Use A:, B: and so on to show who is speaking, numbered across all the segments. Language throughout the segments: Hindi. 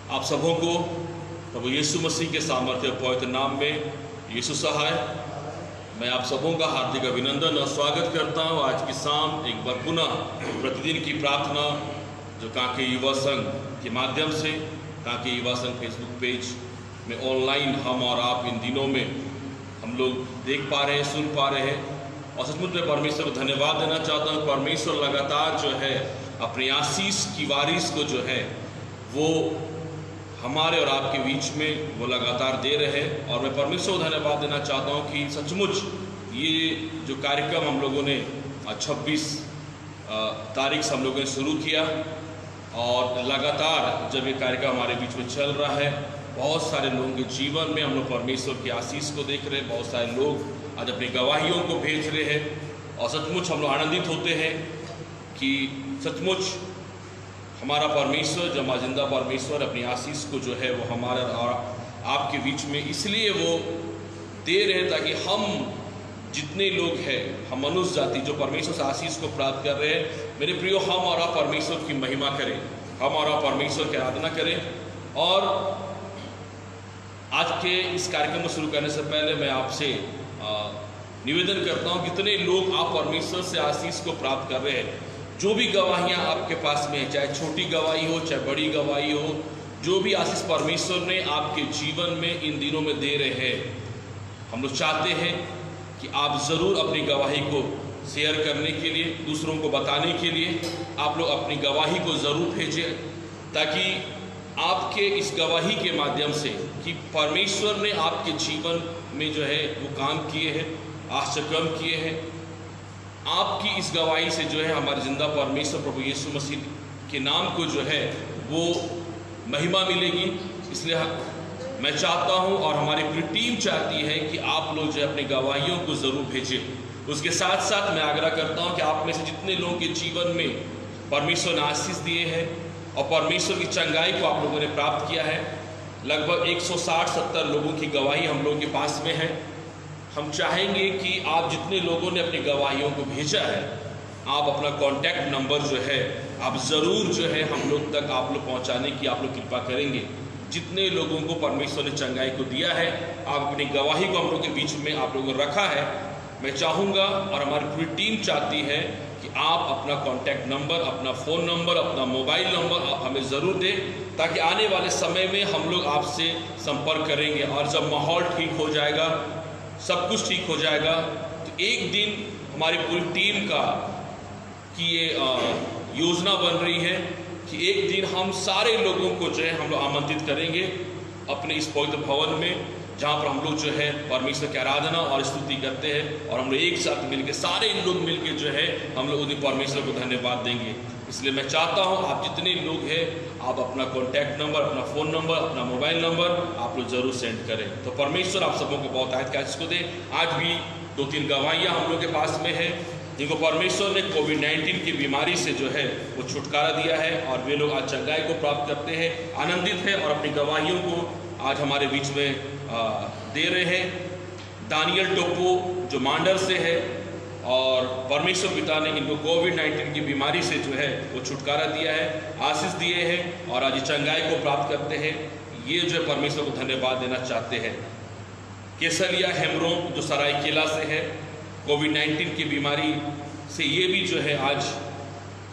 A: आप सबों को प्रभु यीशु मसीह के सामर्थ्य पवित्र नाम में यीशु सहाय मैं आप सबों का हार्दिक अभिनंदन और स्वागत करता हूं। आज की शाम एक बार पुनः प्रतिदिन की प्रार्थना जो कांके युवा संघ के माध्यम से कांके युवा संघ फेसबुक पेज में ऑनलाइन हम और आप इन दिनों में हम लोग देख पा रहे हैं, सुन पा रहे हैं। और सचमुच में परमेश्वर को धन्यवाद देना चाहता हूँ। परमेश्वर लगातार जो है अपनी आशीष की बारिश को जो है वो हमारे और आपके बीच में वो लगातार दे रहे हैं। और मैं परमेश्वर को धन्यवाद देना चाहता हूँ कि सचमुच ये जो कार्यक्रम हम लोगों ने 26 तारीख से हम लोगों ने शुरू किया और लगातार जब ये कार्यक्रम हमारे बीच में चल रहा है, बहुत सारे लोगों के जीवन में हम लोग परमेश्वर की आशीष को देख रहे हैं। बहुत सारे लोग आज अपनी गवाहियों को भेज रहे हैं और सचमुच हम लोग आनंदित होते हैं कि सचमुच हमारा परमेश्वर जो हमारा जिंदा परमेश्वर अपनी आशीष को जो है वो हमारे और आपके बीच में इसलिए वो दे रहे हैं ताकि हम जितने लोग हैं, हम मनुष्य जाति जो परमेश्वर से आशीष को प्राप्त कर रहे हैं, मेरे प्रियो, हम और आप परमेश्वर की महिमा करें, हम और आप परमेश्वर की आराधना करें। और आज के इस कार्यक्रम को शुरू करने से पहले मैं आपसे निवेदन करता हूँ, कितने लोग आप परमेश्वर से आशीष को प्राप्त कर रहे हैं। जो भी गवाहियाँ आपके पास में है, चाहे छोटी गवाही हो चाहे बड़ी गवाही हो, जो भी आशीष परमेश्वर ने आपके जीवन में इन दिनों में दे रहे हैं, हम लोग चाहते हैं कि आप ज़रूर अपनी गवाही को शेयर करने के लिए, दूसरों को बताने के लिए आप लोग अपनी गवाही को ज़रूर भेजें, ताकि आपके इस गवाही के माध्यम से कि परमेश्वर ने आपके जीवन में जो है वो काम किए हैं, आश्चर्य काम किए हैं, आपकी इस गवाही से जो है हमारे जिंदा परमेश्वर प्रभु यीशु मसीह के नाम को जो है वो महिमा मिलेगी। इसलिए मैं चाहता हूं और हमारी पूरी टीम चाहती है कि आप लोग जो है अपनी गवाहियों को ज़रूर भेजें। उसके साथ साथ मैं आग्रह करता हूं कि आप में से जितने लोगों के जीवन में परमेश्वर ने आशीष दिए हैं और परमेश्वर की चंगाई को आप लोगों ने प्राप्त किया है, लगभग 160-70 लोगों की गवाही हम लोगों के पास में है। हम चाहेंगे कि आप जितने लोगों ने अपनी गवाहियों को भेजा है, आप अपना कॉन्टैक्ट नंबर जो है आप ज़रूर जो है हम लोग तक आप लोग पहुंचाने की आप लोग कृपा करेंगे। जितने लोगों को परमेश्वर ने चंगाई को दिया है, आप अपनी गवाही को हम लोग के बीच में आप लोगों ने रखा है। मैं चाहूँगा और हमारी पूरी टीम चाहती है कि आप अपना कॉन्टैक्ट नंबर, अपना फ़ोन नंबर, अपना मोबाइल नंबर आप हमें ज़रूर दें, ताकि आने वाले समय में हम लोग आपसे संपर्क करेंगे। और जब माहौल ठीक हो जाएगा, सब कुछ ठीक हो जाएगा, तो एक दिन हमारी पूरी टीम का कि ये योजना बन रही है कि एक दिन हम सारे लोगों को जो है हम लोग आमंत्रित करेंगे अपने इस पवित्र भवन में, जहाँ पर हम लोग जो है परमेश्वर की आराधना और स्तुति करते हैं और हम लोग एक साथ मिलकर सारे लोग मिलकर जो है हम लोग उन्हीं परमेश्वर को धन्यवाद देंगे। इसलिए मैं चाहता हूँ आप जितने लोग हैं आप अपना कॉन्टैक्ट नंबर, अपना फ़ोन नंबर, अपना मोबाइल नंबर आप लोग ज़रूर सेंड करें। तो परमेश्वर आप सबों को बहुत आयत का को दे। आज भी 2-3 गवाहियाँ हम लोग के पास में है जिनको परमेश्वर ने कोविड-19 की बीमारी से जो है वो छुटकारा दिया है और वे लोग आज चंगाई को प्राप्त करते हैं, आनंदित है और अपनी गवाहियों को आज हमारे बीच में दे रहे हैं। दानियल टोपो जो मांडर से है और परमेश्वर पिता ने इनको कोविड-19 की बीमारी से जो है वो छुटकारा दिया है, आशीष दिए हैं और आज चंगाई को प्राप्त करते हैं। ये जो है परमेश्वर को धन्यवाद देना चाहते हैं। केसलिया हेमरोम जो सरायकेला से है, कोविड-19 की बीमारी से ये भी जो है आज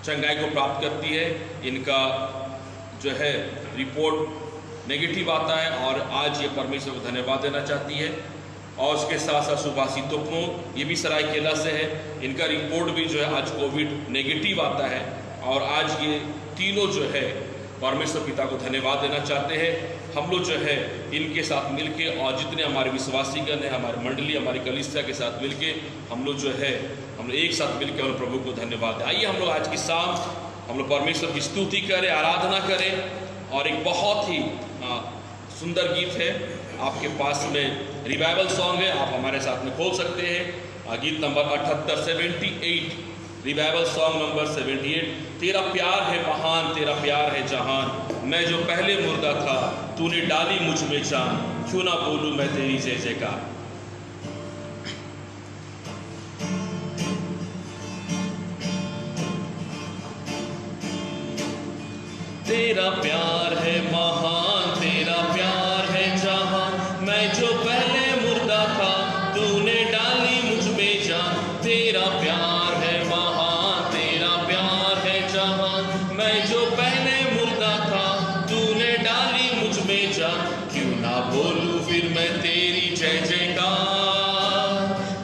A: चंगाई को प्राप्त करती है। इनका जो है रिपोर्ट नेगेटिव आता है और आज ये परमेश्वर को धन्यवाद देना चाहती है। और उसके साथ साथ सुभाषी तोपनो ये भी सरायकेला से है, इनका रिपोर्ट भी जो है आज कोविड नेगेटिव आता है और आज ये तीनों जो है परमेश्वर पिता को धन्यवाद देना चाहते हैं। हम लोग जो है इनके साथ मिलके और जितने हमारे विश्वासीगण हैं, हमारी मंडली, हमारी कलीसिया के साथ मिलके हम लोग जो है हम लोग एक साथ मिलकर हम प्रभु को धन्यवाद दें। आइए हम लोग आज की शाम हम लोग परमेश्वर की स्तुति करें, आराधना करें। और एक बहुत ही सुंदर गीत है आपके पास में, रिवाइवल सॉन्ग है, आप हमारे साथ में खोल सकते हैं। गीत नंबर 78 रिवाइवल सॉन्ग नंबर 78। तेरा प्यार है महान, तेरा प्यार है जहान, मैं जो पहले मुर्दा था तूने डाली मुझ में जान, क्यों ना बोलूं मैं तेरी जय जयकार। तेरा प्यार है महान, जो पहले मुर्दा था तूने डाली मुझ में जान, क्यों ना बोलूं फिर मैं तेरी जय जयकार,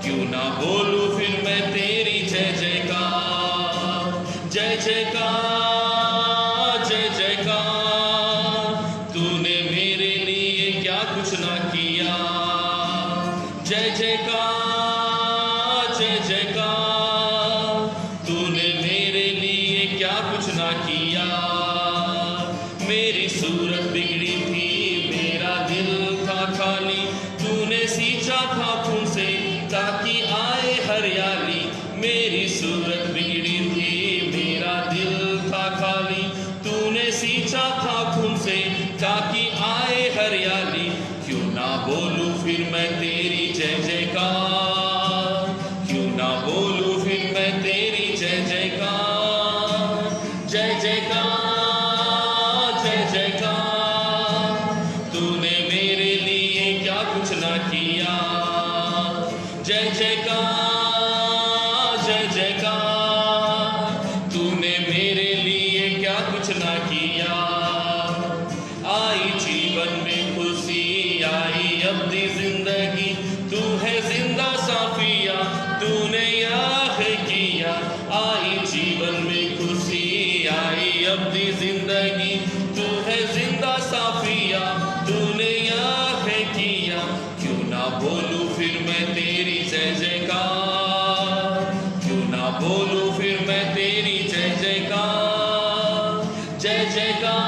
A: क्यों ना बोलूं फिर मैं तेरी जय जयकार। जय जयकार जय जयकार, तूने मेरे लिए क्या कुछ ना किया। जय जयकार जय जयकार, तूने मेरे लिए क्या कुछ ना किया। मेरी सूरत बिगड़ी थी, मेरा दिल था खाली, तूने सींचा था खून से ताकि आए हरियाली। मेरी सूरत बिगड़ी थी, मेरा दिल था खाली, तूने सींचा था खून से ताकि आए हरियाली। क्यों ना बोलूं फिर मैं तेरी जय जयकार, क्यों ना बोलूं फिर मैं तेरी जय जयकार। जय जयकार जय जयकार, तूने मेरे लिए क्या कुछ ना किया। जय जयकार जय जयकार, तूने मेरे लिए क्या कुछ ना किया। आई जीवन में खुशी, आई अपनी जिंदगी, तू है जिंदा साफिया, तूने याह किया। आई जीवन में खुशी, आई अपनी जिंदगी, तू है जिंदा साफिया, तूने याह किया। क्यों ना बोलूं फिर मैं तेरी जय जयकार, क्यों ना बोलूं फिर मैं तेरी जय जयकार। जय जयकार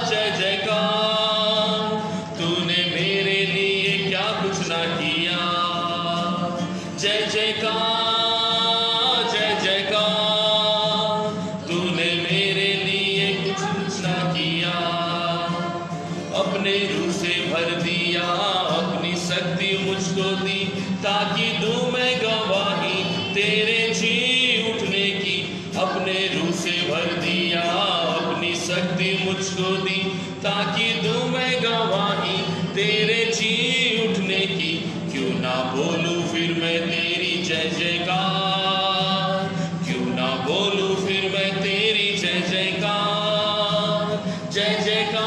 A: जय जयकार, तूने मेरे लिए क्या कुछ ना किया। जय जयकार जय जयकार, तूने मेरे लिए कुछ ना किया। अपने रूह से भर दिया, अपनी शक्ति मुझको दी, ताकि दूं मैं गवाही तेरे जी उठने की। अपने रूह से भर दिया, अपनी शक्ति मुझको दी, ताकि दूं मैं गवाही तेरे जी उठने की। क्यों ना बोलूं फिर मैं तेरी जय जयकार, क्यों ना बोलूं फिर मैं तेरी जय जयकार। जय जयकार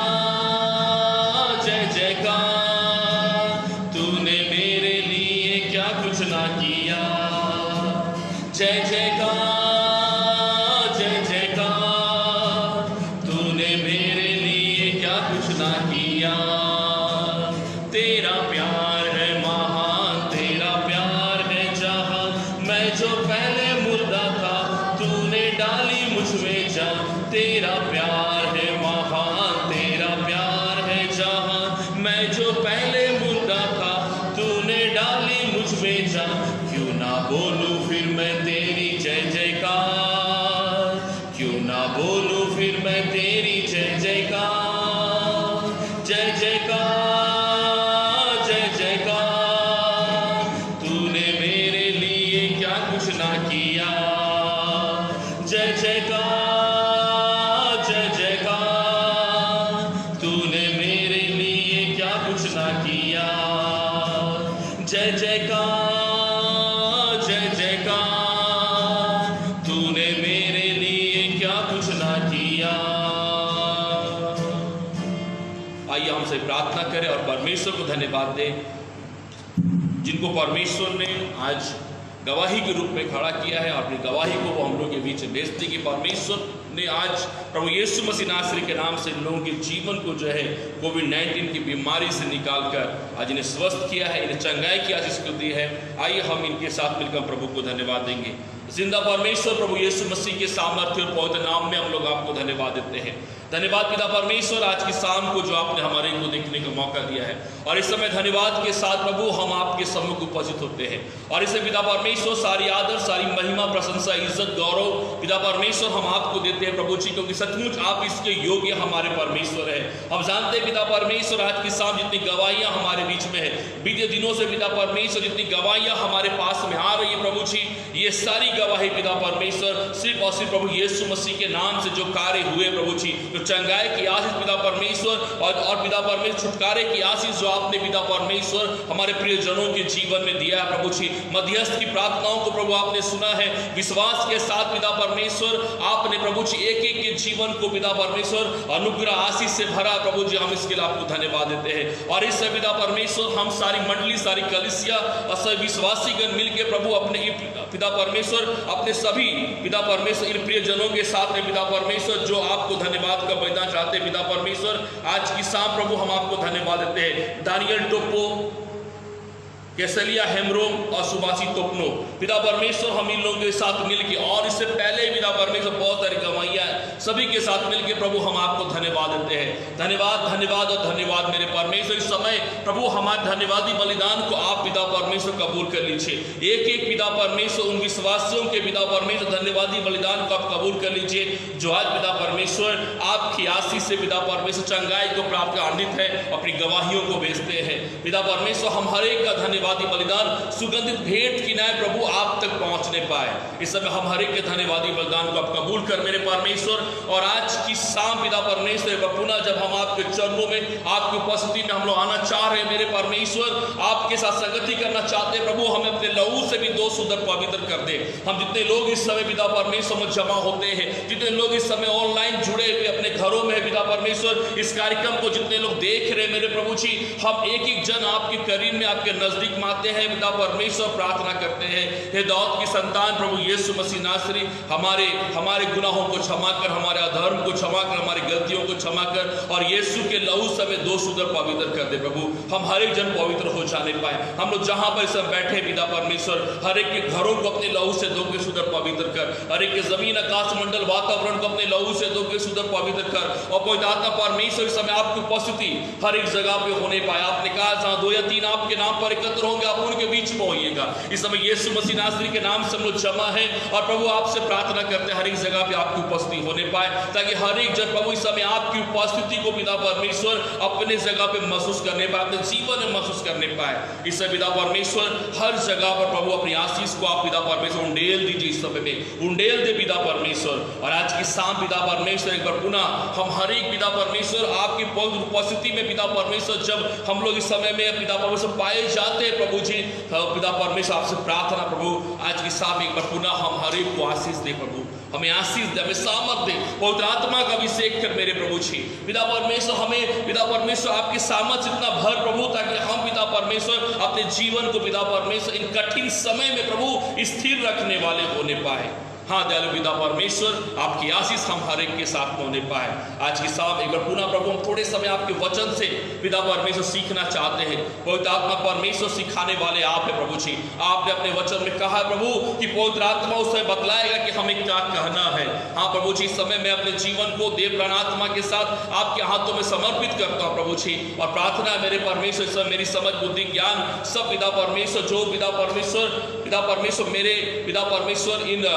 A: जय जयकार, तूने मेरे लिए क्या कुछ ना किया। जय जयकार जय जयकार, तूने मेरे लिए क्या कुछ ना किया। तेरा प्यार है महान, तेरा प्यार है जहां, मैं जो पहले मुर्दा था तूने डाली मुझ में जान। तेरा प्यार है महान, तेरा प्यार है जहां, मैं जो पहले मुर्दा था तूने डाली मुझ में जान। क्यों ना बोलूं फिर मैं तेरी जय जयकार, क्यों ना बोलूं फिर मैं तेरी जय जयकार। जय जयकार जय जयकार, तूने मेरे लिए क्या कुछ ना किया। जय जयकार जय जयकार, तूने मेरे लिए क्या कुछ ना किया। जय जयकार जय जयकार, तूने मेरे लिए क्या कुछ ना किया। आइए हमसे प्रार्थना करें और परमेश्वर को धन्यवाद दें, जिनको परमेश्वर ने आज गवाही के रूप में खड़ा किया है। अपनी गवाही को वो हम लोग के बीच भेजते कि परमेश्वर ने आज प्रभु यीशु मसीह नासरी के नाम से लोगों के जीवन को जो है कोविड-19 की बीमारी से निकालकर आज इन्हें स्वस्थ किया है, इन्हें चंगाई की आशीष को दी है। आइए हम इनके साथ मिलकर प्रभु को धन्यवाद देंगे। जिंदा परमेश्वर प्रभु यीशु मसीह के सामर्थ्य और पवित्र नाम में हम लोग आपको धन्यवाद देते हैं। धन्यवाद पिता परमेश्वर, आज की शाम को जो आपने हमारे को देखने का मौका दिया है, और इस समय धन्यवाद के साथ प्रभु हम आपके सम्मुख उपस्थित होते हैं। और इसे पिता परमेश्वर सारी आदर, सारी महिमा, प्रशंसा, इज्जत, गौरव पिता परमेश्वर हम आपको देते हैं प्रभु जी, क्योंकि सचमुच आप इसके योग्य हमारे परमेश्वर है। हम जानते हैं पिता परमेश्वर आज की शाम जितनी गवाहियां हमारे बीच में है, बीते दिनों से पिता परमेश्वर जितनी गवाहियां हमारे पास में आ रही है प्रभु जी, ये सारी गवाही पिता परमेश्वर सिर्फ और सिर्फ प्रभु यीशु मसीह के नाम से जो कार्य हुए प्रभु जी, जो चंगाई की आशीष पिता परमेश्वर और पिता परमेश्वर छुटकारे की आशीष जो आपने पिता परमेश्वर हमारे प्रियजनों के जीवन में दिया है प्रभु जी, मध्यस्थ की प्रार्थनाओं को प्रभु आपने सुना है, विश्वास के साथ पिता परमेश्वर आपने प्रभु जी एक एक के जीवन को पिता परमेश्वर अनुग्रह आशीष से भरा प्रभु जी, हम इसके लिए आपको धन्यवाद देते हैं। और इससे पिता परमेश्वर हम सारी मंडली, सारी कलीसिया और सभी विश्वासीगण मिलकर प्रभु अपने पिता परमेश्वर अपने सभी पिता परमेश्वर इन प्रियजनों के साथ में पिता परमेश्वर जो आपको धन्यवाद का बलिदान चाहते हैं पिता परमेश्वर, आज की शाम प्रभु हम आपको धन्यवाद देते हैं। दानियल टोप्पो, कैसलिया हेमरोम और सुबासी तोपनो पिता परमेश्वर हम इन लोगों के साथ मिलके, और इससे पहले पिता परमेश्वर बहुत सारी गवाहियां सभी के साथ मिलके प्रभु हम आपको धन्यवाद देते हैं। धन्यवाद धन्यवाद और धन्यवाद मेरे परमेश्वर। इस समय प्रभु हमारे धन्यवादी बलिदान को आप पिता परमेश्वर कबूल कर लीजिए। एक एक पिता परमेश्वर उन विश्वासियों के पिता परमेश्वर धन्यवादी बलिदान को आप कबूल कर लीजिए जो आज पिता परमेश्वर आपकी आशीष से पिता परमेश्वर चंगाई को प्राप्त कर आनंदित है, अपनी गवाहियों को भेजते हैं। पिता परमेश्वर हम हर एक का धन्यवाद बलिदान सुगंधित भेंट की न्याय प्रभु आप तक पहुंचने पाए। इस समय हम हर एक के धन्यवादी बलिदान को आप कबूल कर मेरे परमेश्वर। और आज की शाम पिता परमेश्वर पुनः जब हम आपके चरणों में आपकी उपस्थिति में हम लोग आना चाह रहे हैं मेरे परमेश्वर, आपके साथ संगति करना चाहते हैं प्रभु, हमें अपने लहू से भी दो सुंदर पवित्र कर दे। हम जितने लोग इस समय पिता परमेश्वर में जमा होते हैं, जितने लोग इस समय ऑनलाइन जुड़े हुए अपने घरों में पिता परमेश्वर इस कार्यक्रम को जितने लोग देख रहे हैं मेरे प्रभु जी, हम एक एक जन आपके करीब में आपके नजदीक आते हैं पिता परमेश्वर, प्रार्थना करते हैं हे दाऊद की संतान प्रभु यीशु मसीह नासरी, हमारे गुनाहों को क्षमा कर, हमारे अधर्म को क्षमा कर, हमारी गलतियों को क्षमा कर, और यीशु के लहू से हमें दो सुंदर पवित्र कर दे प्रभु। हम हर एक जन पवित्र हो जाने पाए। हम लोग जहां पर सब बैठे पिता परमेश्वर, हर एक के घरों को अपने लहू से दो के सुंदर पवित्र कर, हर एक के जमीन आकाश मंडल वातावरण को अपने लहू से दो के सुंदर पवित्र कर। और पवित्र आत्मा परमेश्वर इस समय आपकी उपस्थिति हर एक जगह पे होने पाए। आपने कहा जहां दो या तीन आपके नाम पर एकत्र होंगे आप उनके बीच में होइएगा। इस समय यीशु मसीह नासरी के नाम से हम लोग जमा है और प्रभु आपसे प्रार्थना करते हैं हर एक जगह पे आपकी उपस्थिति होने पाए, ताकि हर एक जन प्रभु इस समय आपकी उपस्थिति को पिता परमेश्वर अपने जगह पे महसूस करने पाए, अपने जीवन में महसूस करने पाए। इस समय पिता परमेश्वर हर जगह पर प्रभु अपनी आशीष को आप पिता परमेश्वर उंडेल दीजिए, इस समय में उंडेल दे पिता परमेश्वर। और आज की शाम पिता परमेश्वर एक बार पुनः हम हर एक पिता परमेश्वर आपकी उपस्थिति में पिता परमेश्वर जब हम लोग इस समय में पिता परमेश्वर पाए जाते हैं प्रभु जी, पिता परमेश्वर आपसे प्रार्थना प्रभु आज की शाम एक बार पुनः हम हर एक को आशीष दे प्रभु, हमें आशीष दे, हमें सामर्थ दे, पवित्र आत्मा का अभिषेक कर मेरे प्रभु जी। पिता परमेश्वर हमें पिता परमेश्वर आपकी सामर्थ इतना भर प्रभु, ताकि हम पिता परमेश्वर अपने जीवन को पिता परमेश्वर इन कठिन समय में प्रभु स्थिर रखने वाले होने पाए। हाँ दयालु पिता परमेश्वर, आपकी आशीष हम हर एक के साथ में होने पाए। आज की शाम एक बार पुनः प्रभु हम थोड़े समय आपके वचन से पिता परमेश्वर सीखना चाहते हैं। पवित्र आत्मा परमेश्वर सिखाने वाले आप है प्रभु जी। आपने अपने वचन में कहा प्रभु कि पवित्र आत्मा उससे बतलाएगा कि हमें क्या कहना है। हाँ प्रभु जी, इस समय मैं अपने जीवन को देव प्राणात्मा के साथ आपके हाथों में समर्पित करता हूँ प्रभु जी, और प्रार्थना है मेरे परमेश्वर इस समय मेरी समझ बुद्धि ज्ञान सब पिता परमेश्वर जो पिता परमेश्वर मेरे पिता परमेश्वर इन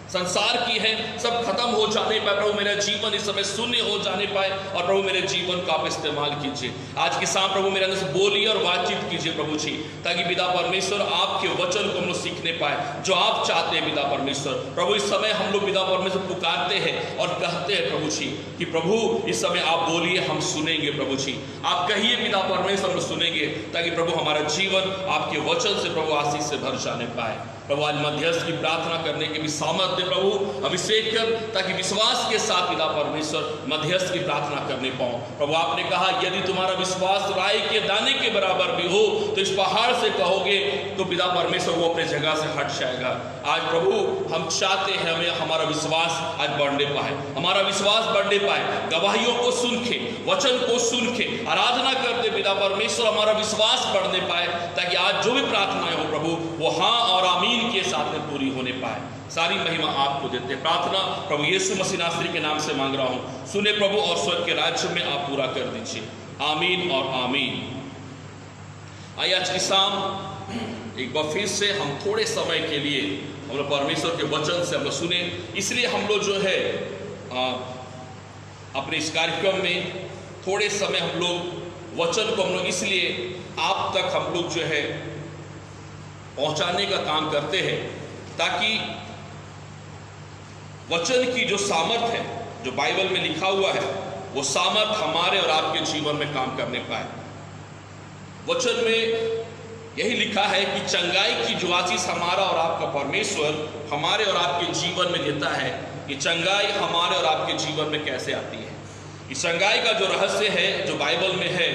A: संसार की है सब खत्म हो जाने पाए प्रभु, मेरा जीवन इस समय शून्य हो जाने पाए, और प्रभु मेरे जीवन का आप इस्तेमाल कीजिए। आज की शाम प्रभु मेरे अंदर से बोलिए और बातचीत कीजिए प्रभु जी, ताकि पिता परमेश्वर आपके वचन को हम लोग सीखने पाए जो आप चाहते हैं पिता परमेश्वर। प्रभु इस समय हम लोग पिता परमेश्वर पुकारते हैं और कहते हैं प्रभु जी कि प्रभु इस समय आप बोलिए, हम सुनेंगे प्रभु जी, आप कहिए पिता परमेश्वर, हम सुनेंगे, ताकि प्रभु हमारा जीवन आपके वचन से प्रभु आशीष से भर जाने पाए। प्रभु आज मध्यस्थ की प्रार्थना करने के भी सामर्थ्य प्रभु अभिषेक कर, ताकि विश्वास के साथ पिता परमेश्वर मध्यस्थ की प्रार्थना करने पाऊं। प्रभु आपने कहा यदि तुम्हारा विश्वास राई के दाने के बराबर भी हो तो इस पहाड़ से कहोगे तो पिता परमेश्वर वो अपने जगह से हट जाएगा। आज प्रभु हम चाहते हैं हमें हमारा विश्वास आज बढ़ने पाए, हमारा विश्वास बढ़ने पाए, गवाहियों को सुन के वचन को सुन के आराधना करते पिता परमेश्वर हमारा विश्वास बढ़ने पाए, ताकि आज जो भी प्रार्थनाएं हो प्रभु वो हाँ और आमीन के साथ में पूरी होने पाए। सारी महिमा आपको देते। प्रार्थना प्रभु यीशु मसीह नासरी के नाम से मांग रहा हूं, सुने प्रभु और स्वर्ग के राज्य में आप पूरा कर दीजिए। आमीन और आमीन। आइए आज की शाम एक बार फिर से हम थोड़े समय के लिए हम लोग परमेश्वर के वचन से हम लोग सुने। इसलिए हम लोग जो है अपने इस कार्यक्रम में थोड़े समय हम लोग वचन को हम लोग इसलिए आप तक हम लोग जो है पहुंचाने का काम करते हैं, ताकि वचन की जो सामर्थ है, जो बाइबल में लिखा हुआ है, वो सामर्थ हमारे और आपके जीवन में काम करने पाए। वचन में यही लिखा है कि चंगाई की जो आशीष हमारा और आपका परमेश्वर हमारे और आपके जीवन में देता है, ये चंगाई हमारे और आपके जीवन में कैसे आती है। इस चंगाई का जो रहस्य है, जो बाइबल में है,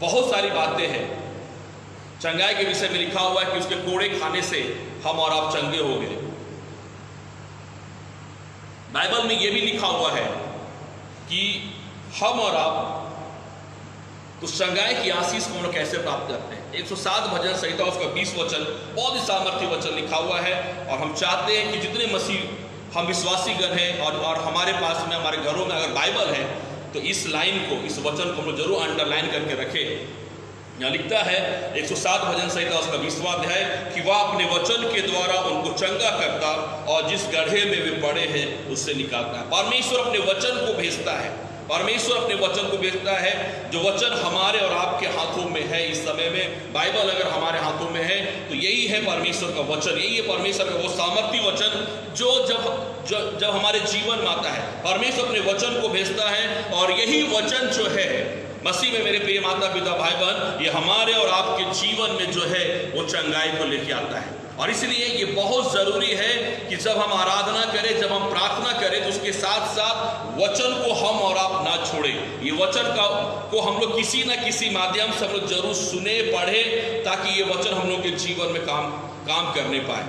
A: बहुत सारी बातें हैं। चंगाई के विषय में लिखा हुआ है कि उसके कोड़े खाने से हम और आप चंगे हो गए। बाइबल में यह भी लिखा हुआ है कि हम और आप उस चंगाई की आशीष को हम लोग कैसे प्राप्त करते हैं। 107 भजन संहिता उसका 20 वचन बहुत ही सामर्थ्य वचन लिखा हुआ है, और हम चाहते हैं कि जितने मसीह हम विश्वासी गण हैं और हमारे पास में, हमारे घरों में अगर बाइबल है, तो इस लाइन को, इस वचन को हम लोग जरूर अंडरलाइन करके रखें। यहाँ लिखता है 107 भजन संहिता उसका 20वां अध्याय कि वह अपने वचन के द्वारा उनको चंगा करता और जिस गड्ढे में वे पड़े हैं उससे निकालता है। परमेश्वर अपने वचन को भेजता है, परमेश्वर अपने वचन को भेजता है। जो वचन हमारे और आपके हाथों में है इस समय में, बाइबल अगर हमारे हाथों में है, तो यही है परमेश्वर का वचन, यही है परमेश्वर का वो सामर्थी वचन जो जब हमारे जीवन में आता है, परमेश्वर अपने वचन को भेजता है। और यही वचन जो है मसीह में, मेरे प्रिय माता पिता भाई बहन, ये हमारे और आपके जीवन में जो है वो चंगाई को लेके आता है। और इसलिए ये बहुत जरूरी है कि जब हम आराधना करें, जब हम प्रार्थना करें, तो उसके साथ साथ वचन को हम और आप ना छोड़ें। ये वचन को हम लोग किसी ना किसी माध्यम से हम लोग जरूर सुने, पढ़े, ताकि ये वचन हम लोग के जीवन में काम करने पाए।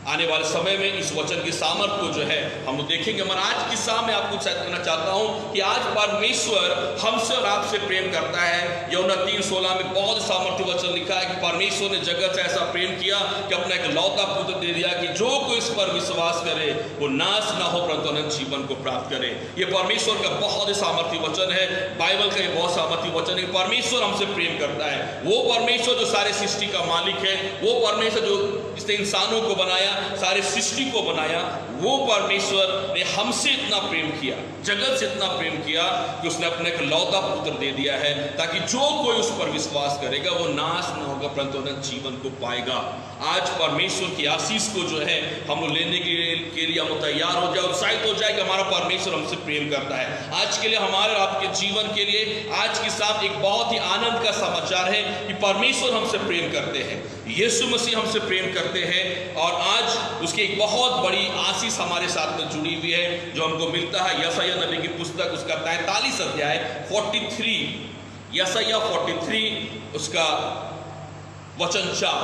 A: आने वाले समय में इस वचन की सामर्थ को जो है हम लोग देखेंगे। मैं आज की शाम में आपको कहना चाहता हूं कि आज परमेश्वर हमसे और आपसे प्रेम करता है। यूहन्ना 3:16 में बहुत सामर्थ्य वचन लिखा है कि परमेश्वर ने जगत से ऐसा प्रेम किया कि अपना एक लौता पुत्र दे दिया कि जो कोई इस पर विश्वास करे वो नाश ना हो परंतु अनंत जीवन को प्राप्त करे। ये परमेश्वर का बहुत ही सामर्थ्य वचन है, बाइबल का ये बहुत सामर्थ्य वचन है। परमेश्वर हमसे प्रेम करता है, वो परमेश्वर जो सारे सृष्टि का मालिक है, वो परमेश्वर जो जिसने इंसानों को बनाया, सारे सृष्टि को बनाया, वो परमेश्वर ने हमसे इतना प्रेम किया, जगत से इतना प्रेम किया कि उसने अपने एक लौता पुत्र दे दिया है, ताकि जो कोई उस पर विश्वास करेगा वो नाश न होगा परंतु अनंत जीवन को पाएगा। आज परमेश्वर की आशीष को जो है हम लोग लेने के लिए हम तैयार हो जाए, उत्साहित हो जाए कि हमारा परमेश्वर हमसे प्रेम करता है। आज के लिए, हमारे आपके जीवन के लिए आज के साथ एक बहुत ही आनंद का समाचार है कि परमेश्वर हमसे प्रेम करते हैं, यीशु मसीह हमसे प्रेम करते हैं। और आज उसकी एक बहुत बड़ी आशीष हमारे साथ में जुड़ी हुई है जो हमको मिलता है यशायाह नबी की पुस्तक उसका 43 अध्याय 43, यशायाह 43 उसका वचन 4,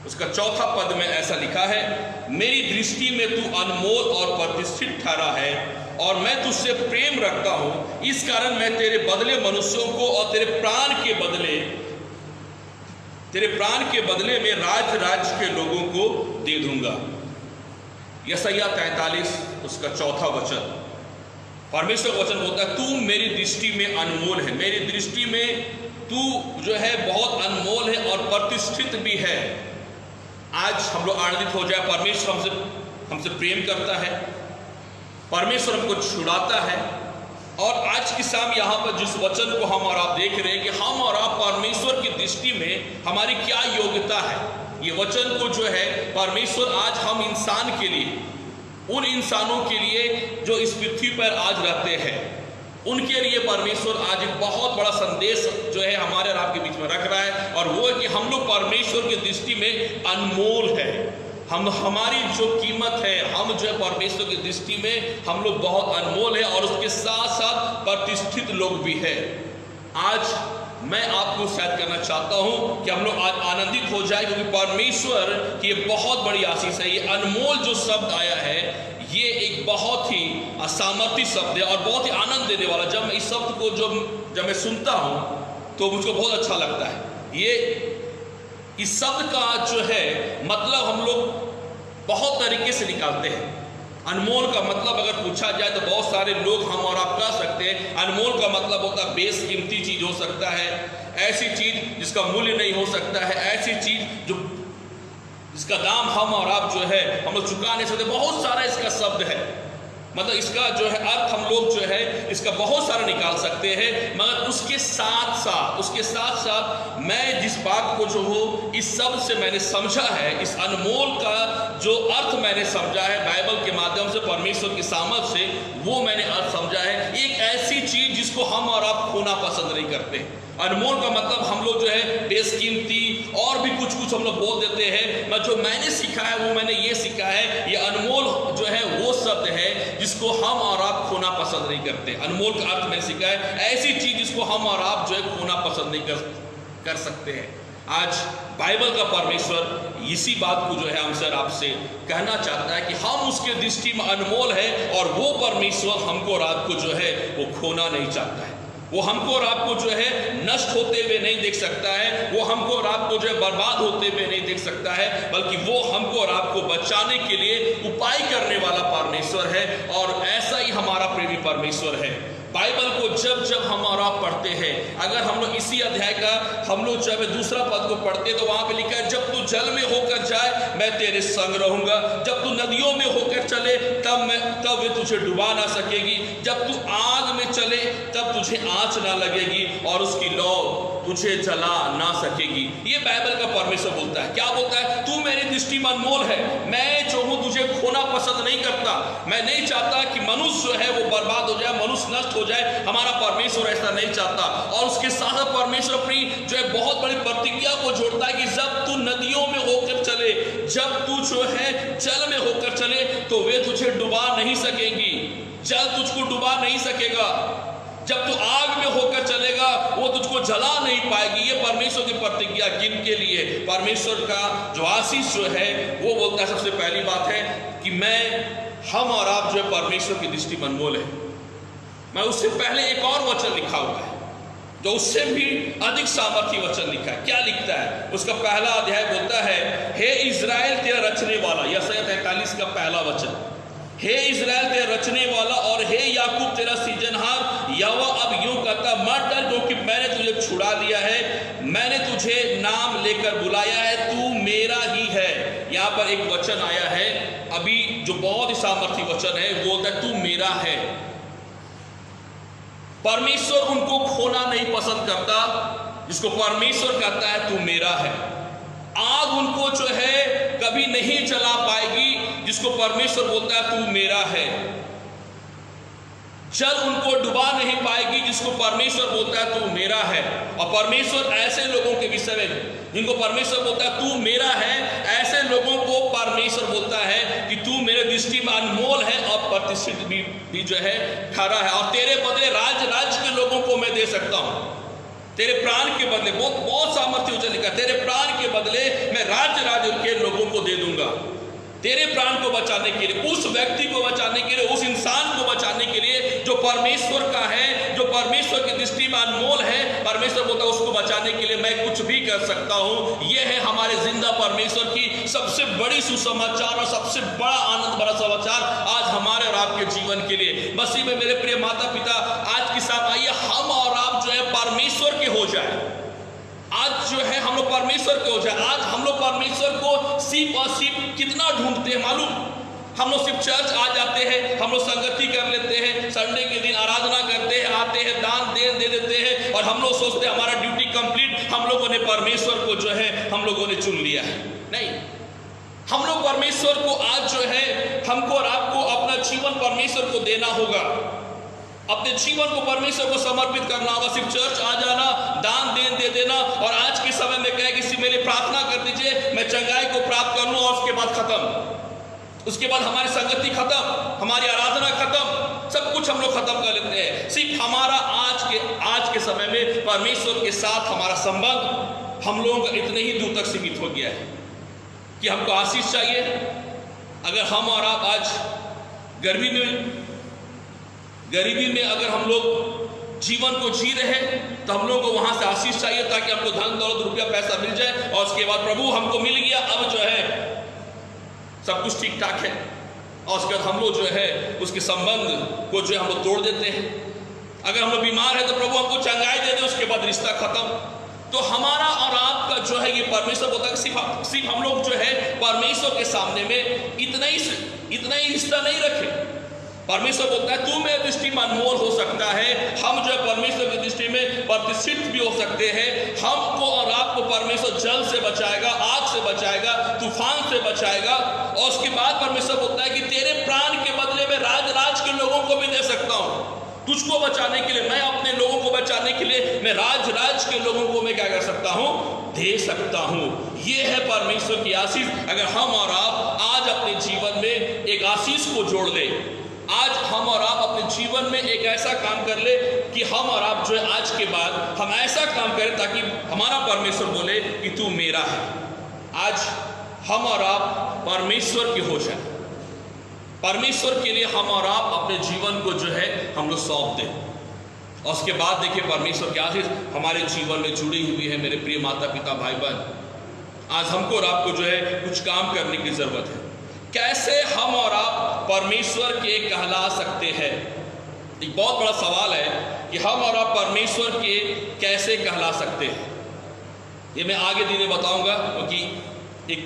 A: उसका 4था पद में ऐसा लिखा है, मेरी दृष्टि में तू अनमोल और प्रतिष्ठित ठहरा है और मैं तुझसे प्रेम रखता हूं, इस कारण मैं तेरे बदले मनुष्यों को और तेरे प्राण के बदले में राज्य के लोगों को दे दूंगा। यशायाह 43 उसका 4था वचन, परमेश्वर का वचन बोलता है तू मेरी दृष्टि में अनमोल है, मेरी दृष्टि में तू जो है बहुत अनमोल है और प्रतिष्ठित भी है। आज हम लोग आनंदित हो जाए, परमेश्वर हमसे प्रेम करता है, परमेश्वर हमको छुड़ाता है। और आज की शाम यहाँ पर जिस वचन को हम और आप देख रहे हैं कि हम और आप परमेश्वर की दृष्टि में हमारी क्या योग्यता है, ये वचन को जो है परमेश्वर आज हम इंसान के लिए, उन इंसानों के लिए जो इस पृथ्वी पर आज रहते हैं, उनके लिए परमेश्वर आज एक बहुत बड़ा संदेश जो है हमारे और आपके बीच में रख रहा है। और वो है कि हम लोग परमेश्वर की दृष्टि में अनमोल है, हमारी जो कीमत है, हम जो है परमेश्वर की दृष्टि में हम लोग बहुत अनमोल है और उसके साथ साथ प्रतिष्ठित लोग भी है। आज मैं आपको शायद कहना चाहता हूं कि हम लोग आज आनंदित हो जाए, क्योंकि परमेश्वर की बहुत बड़ी आशीष है। ये अनमोल जो शब्द आया है, ये एक बहुत ही सामर्थ्य शब्द है और बहुत ही आनंद देने वाला। जब मैं इस शब्द को जब मैं सुनता हूं तो मुझको बहुत अच्छा लगता है। ये इस शब्द का जो है मतलब हम लोग बहुत तरीके से निकालते हैं। अनमोल का मतलब अगर पूछा जाए तो बहुत सारे लोग हम और आप कह सकते हैं अनमोल का मतलब होता है बेशकीमती चीज हो सकता है, ऐसी चीज जिसका मूल्य नहीं हो सकता है, ऐसी चीज जो जिसका दाम हम और आप जो है हम लोग चुका नहीं सकते। बहुत सारा इसका शब्द है, मतलब इसका जो है अर्थ हम लोग जो है इसका बहुत सारा निकाल सकते हैं, मगर उसके साथ साथ मैं जिस बात को जो हो इस सब से मैंने समझा है, इस अनमोल का जो अर्थ मैंने समझा है बाइबल के माध्यम से, परमेश्वर की सामर्थ से, वो मैंने अर्थ समझा है। एक ऐसी चीज जिसको हम और आप खोना पसंद नहीं करते। अनमोल का मतलब हम लोग जो है बेसकीमती और भी कुछ हम लोग बोल देते हैं, मगर जो मैंने सीखा है वो मैंने ये सीखा है, ये अनमोल जो है वो शब्द है जिसको हम और आप खोना पसंद नहीं करते। अनमोल का अर्थ मैंने सीखा है, ऐसी चीज जिसको हम और आप जो है खोना पसंद नहीं कर सकते हैं। आज बाइबल का परमेश्वर इसी बात को जो है हमसे आपसे कहना चाहता है कि हम उसके दृष्टि में अनमोल है, और वो परमेश्वर हमको और आपको जो है वो खोना नहीं चाहता है। वो हमको और आपको जो है नष्ट होते हुए नहीं देख सकता है, वो हमको और आपको जो है बर्बाद होते हुए नहीं देख सकता है, बल्कि वो हमको और आपको बचाने के लिए उपाय करने वाला परमेश्वर है। और ऐसा ही हमारा प्रेमी परमेश्वर है। बाइबल को जब हम और आप पढ़ते हैं, अगर हम लोग इसी अध्याय का हम लोग जब दूसरा पद को पढ़ते तो वहां पे लिखा है, जब तू जल में होकर जाए मैं तेरे संग रहूंगा, जब तू नदियों में होकर चले तब वे तुझे डुबा ना सकेगी, जब तू आग में चले तब तुझे आंच ना लगेगी, और उसकी लौ तुझे जला ना सकेगी। ये बाइबल का परमेश्वर बोलता है। क्या बोलता है? तू मेरी दृष्टि में अनमोल है, मैं जो हूं तुझे खोना पसंद नहीं करता। मैं नहीं चाहता कि मनुष्य जो है वो बर्बाद हो जाए, मनुष्य नष्ट हो जाए। हमारा परमेश्वर ऐसा नहीं चाहता। और उसके साथ परमेश्वर अपनी जो है बहुत बड़ी प्रतिज्ञा को जोड़ता है कि जब तू नदियों में होकर चले, जब तू जो है जल में होकर चले, तो वे तुझे डुबा नहीं सकेंगी, जल तुझको डुबा नहीं सकेगा। जब तू आग में होकर चलेगा वो तुझको जला नहीं पाएगी। ये परमेश्वर की प्रतिज्ञा किनके लिए? परमेश्वर का जो आशीष जो है वो बोलता है, सबसे पहली बात है कि हम और आप जो है परमेश्वर की दृष्टि में अनमोल है। मैं उससे पहले एक और वचन लिखा हुआ है जो उससे भी अधिक सामर्थी वचन लिखा है। क्या लिखता है? उसका पहला अध्याय बोलता है, हे इज़राइल तेरा रचने वाला, यशायाह 43 का पहला वचन, हे इज़राइल तेरा रचने वाला और हे याकूब तेरा सृजनहार, यहोवा अब यूं कहता, मत डर क्योंकि मैंने तुझे छुड़ा लिया है, मैंने तुझे नाम लेकर बुलाया है, तू मेरा ही है। यहाँ पर एक वचन आया है अभी जो बहुत ही सामर्थी वचन है, वो बोलता है तू मेरा है। परमेश्वर उनको खोना नहीं पसंद करता जिसको परमेश्वर कहता है तू मेरा है। आग उनको जो है कभी नहीं जला पाएगी जिसको परमेश्वर बोलता है तू मेरा है। जल उनको डुबा नहीं पाएगी जिसको परमेश्वर बोलता है तू मेरा है। और परमेश्वर ऐसे लोगों के विषय में जिनको परमेश्वर बोलता है तू मेरा है, ऐसे लोगों को परमेश्वर बोलता है कि तू मेरे दृष्टि में अनमोल है और प्रतिष्ठित भी जो है खरा है, और तेरे बदले राज्य के लोगों को मैं दे सकता हूं। तेरे प्राण के बदले, बहुत सामर्थ्य वचन लिखा, तेरे प्राण के बदले मैं राज्य के लोगों को दे दूंगा। तेरे प्राण को बचाने के लिए, उस व्यक्ति को बचाने के लिए, उस इंसान को बचाने के लिए जो परमेश्वर का है, जो परमेश्वर की दृष्टि में अनमोल है, परमेश्वर बोलता है उसको बचाने के लिए मैं कुछ भी कर सकता हूं। यह है हमारे जिंदा परमेश्वर की सबसे बड़ी सुसमाचार और सबसे बड़ा आनंद भरा समाचार आज हमारे और आपके जीवन के लिए। मसीह में मेरे प्रिय माता पिता, आज के साथ आइए हम और आप जो है परमेश्वर के हो जाए। आज जो है हम लोग परमेश्वर के हो जाए। आज हम लोग परमेश्वर को सिर्फ और सिर्फ कितना ढूंढते हैं मालूम? हम लोग सिर्फ चर्च आ जाते हैं, हम लोग संगति कर लेते हैं, संडे के दिन आराधना करते हैं, आते हैं, दान दे देते हैं, और हम लोग सोचते हैं हमारा ड्यूटी कंप्लीट, हम लोगों ने परमेश्वर को जो है हम लोगों ने चुन लिया है। नहीं, हम लोग परमेश्वर को आज जो है हमको और आपको अपना जीवन परमेश्वर को देना होगा, अपने जीवन को परमेश्वर को समर्पित करना होगा। सिर्फ चर्च आ जाना, दान दे देना, और आज के समय में कहे कि मेरे प्रार्थना कर दीजिए मैं चंगाई को प्राप्त कर लूं, और उसके बाद खत्म, उसके बाद हमारी संगति खत्म, हमारी आराधना खत्म, सब कुछ हम लोग खत्म कर लेते हैं। सिर्फ हमारा आज के समय में परमेश्वर के साथ हमारा संबंध हम लोगों का इतने ही दूर तक सीमित हो गया है कि हमको आशीष चाहिए। अगर हम और आप आज गरीबी में अगर हम लोग जीवन को जी रहे हैं तो हम लोग को वहां से आशीष चाहिए, ताकि हमको धन दौलत रुपया पैसा मिल जाए, और उसके बाद प्रभु हमको मिल गया, अब जो है सब कुछ ठीक ठाक है, और उसके बाद हम लोग जो है उसके संबंध को जो है हम लोग तोड़ देते हैं। अगर हम लोग बीमार है तो प्रभु हमको चंगाई दे दे, उसके बाद रिश्ता खत्म। तो हमारा और आपका जो है ये परमेश्वर बोलता है सिर्फ हम लोग जो है परमेश्वर के सामने में इतना ही रिश्ता नहीं रखें। परमेश्वर बोलता है तू मेरी दृष्टि में अनमोल हो सकता है। हम जो है परमेश्वर की दृष्टि में प्रतिष्ठित भी हो सकते हैं। हमको और आपको परमेश्वर जल से बचाएगा, आग से बचाएगा, तूफान से बचाएगा। और उसके बाद परमेश्वर बोलता है कि तेरे प्राण के बदले में राज के लोगों को भी दे सकता हूं। तुझको बचाने के लिए, मैं अपने लोगों को बचाने के लिए मैं राज के लोगों को मैं क्या कर सकता हूं, दे सकता हूं। ये है परमेश्वर की आशीष। अगर हम और आप आज अपने जीवन में एक आशीष को जोड़ ले, आज हम और आप अपने जीवन में एक ऐसा काम कर ले कि हम और आप जो है आज के बाद हम ऐसा काम करें ताकि हमारा परमेश्वर बोले कि तू मेरा है। आज हम और आप परमेश्वर के हो जाए, परमेश्वर के लिए हम और आप अपने जीवन को जो है हम लोग सौंप दें। और उसके बाद देखिए परमेश्वर की आशीष हमारे जीवन में जुड़ी हुई है। मेरे प्रिय माता पिता भाई बहन, आज हमको और आपको जो है कुछ काम करने की जरूरत है। कैसे हम और आप परमेश्वर के कहला सकते हैं? एक बहुत बड़ा सवाल है कि हम और आप परमेश्वर के कैसे कहला सकते हैं। ये मैं आगे दिन में बताऊंगा क्योंकि एक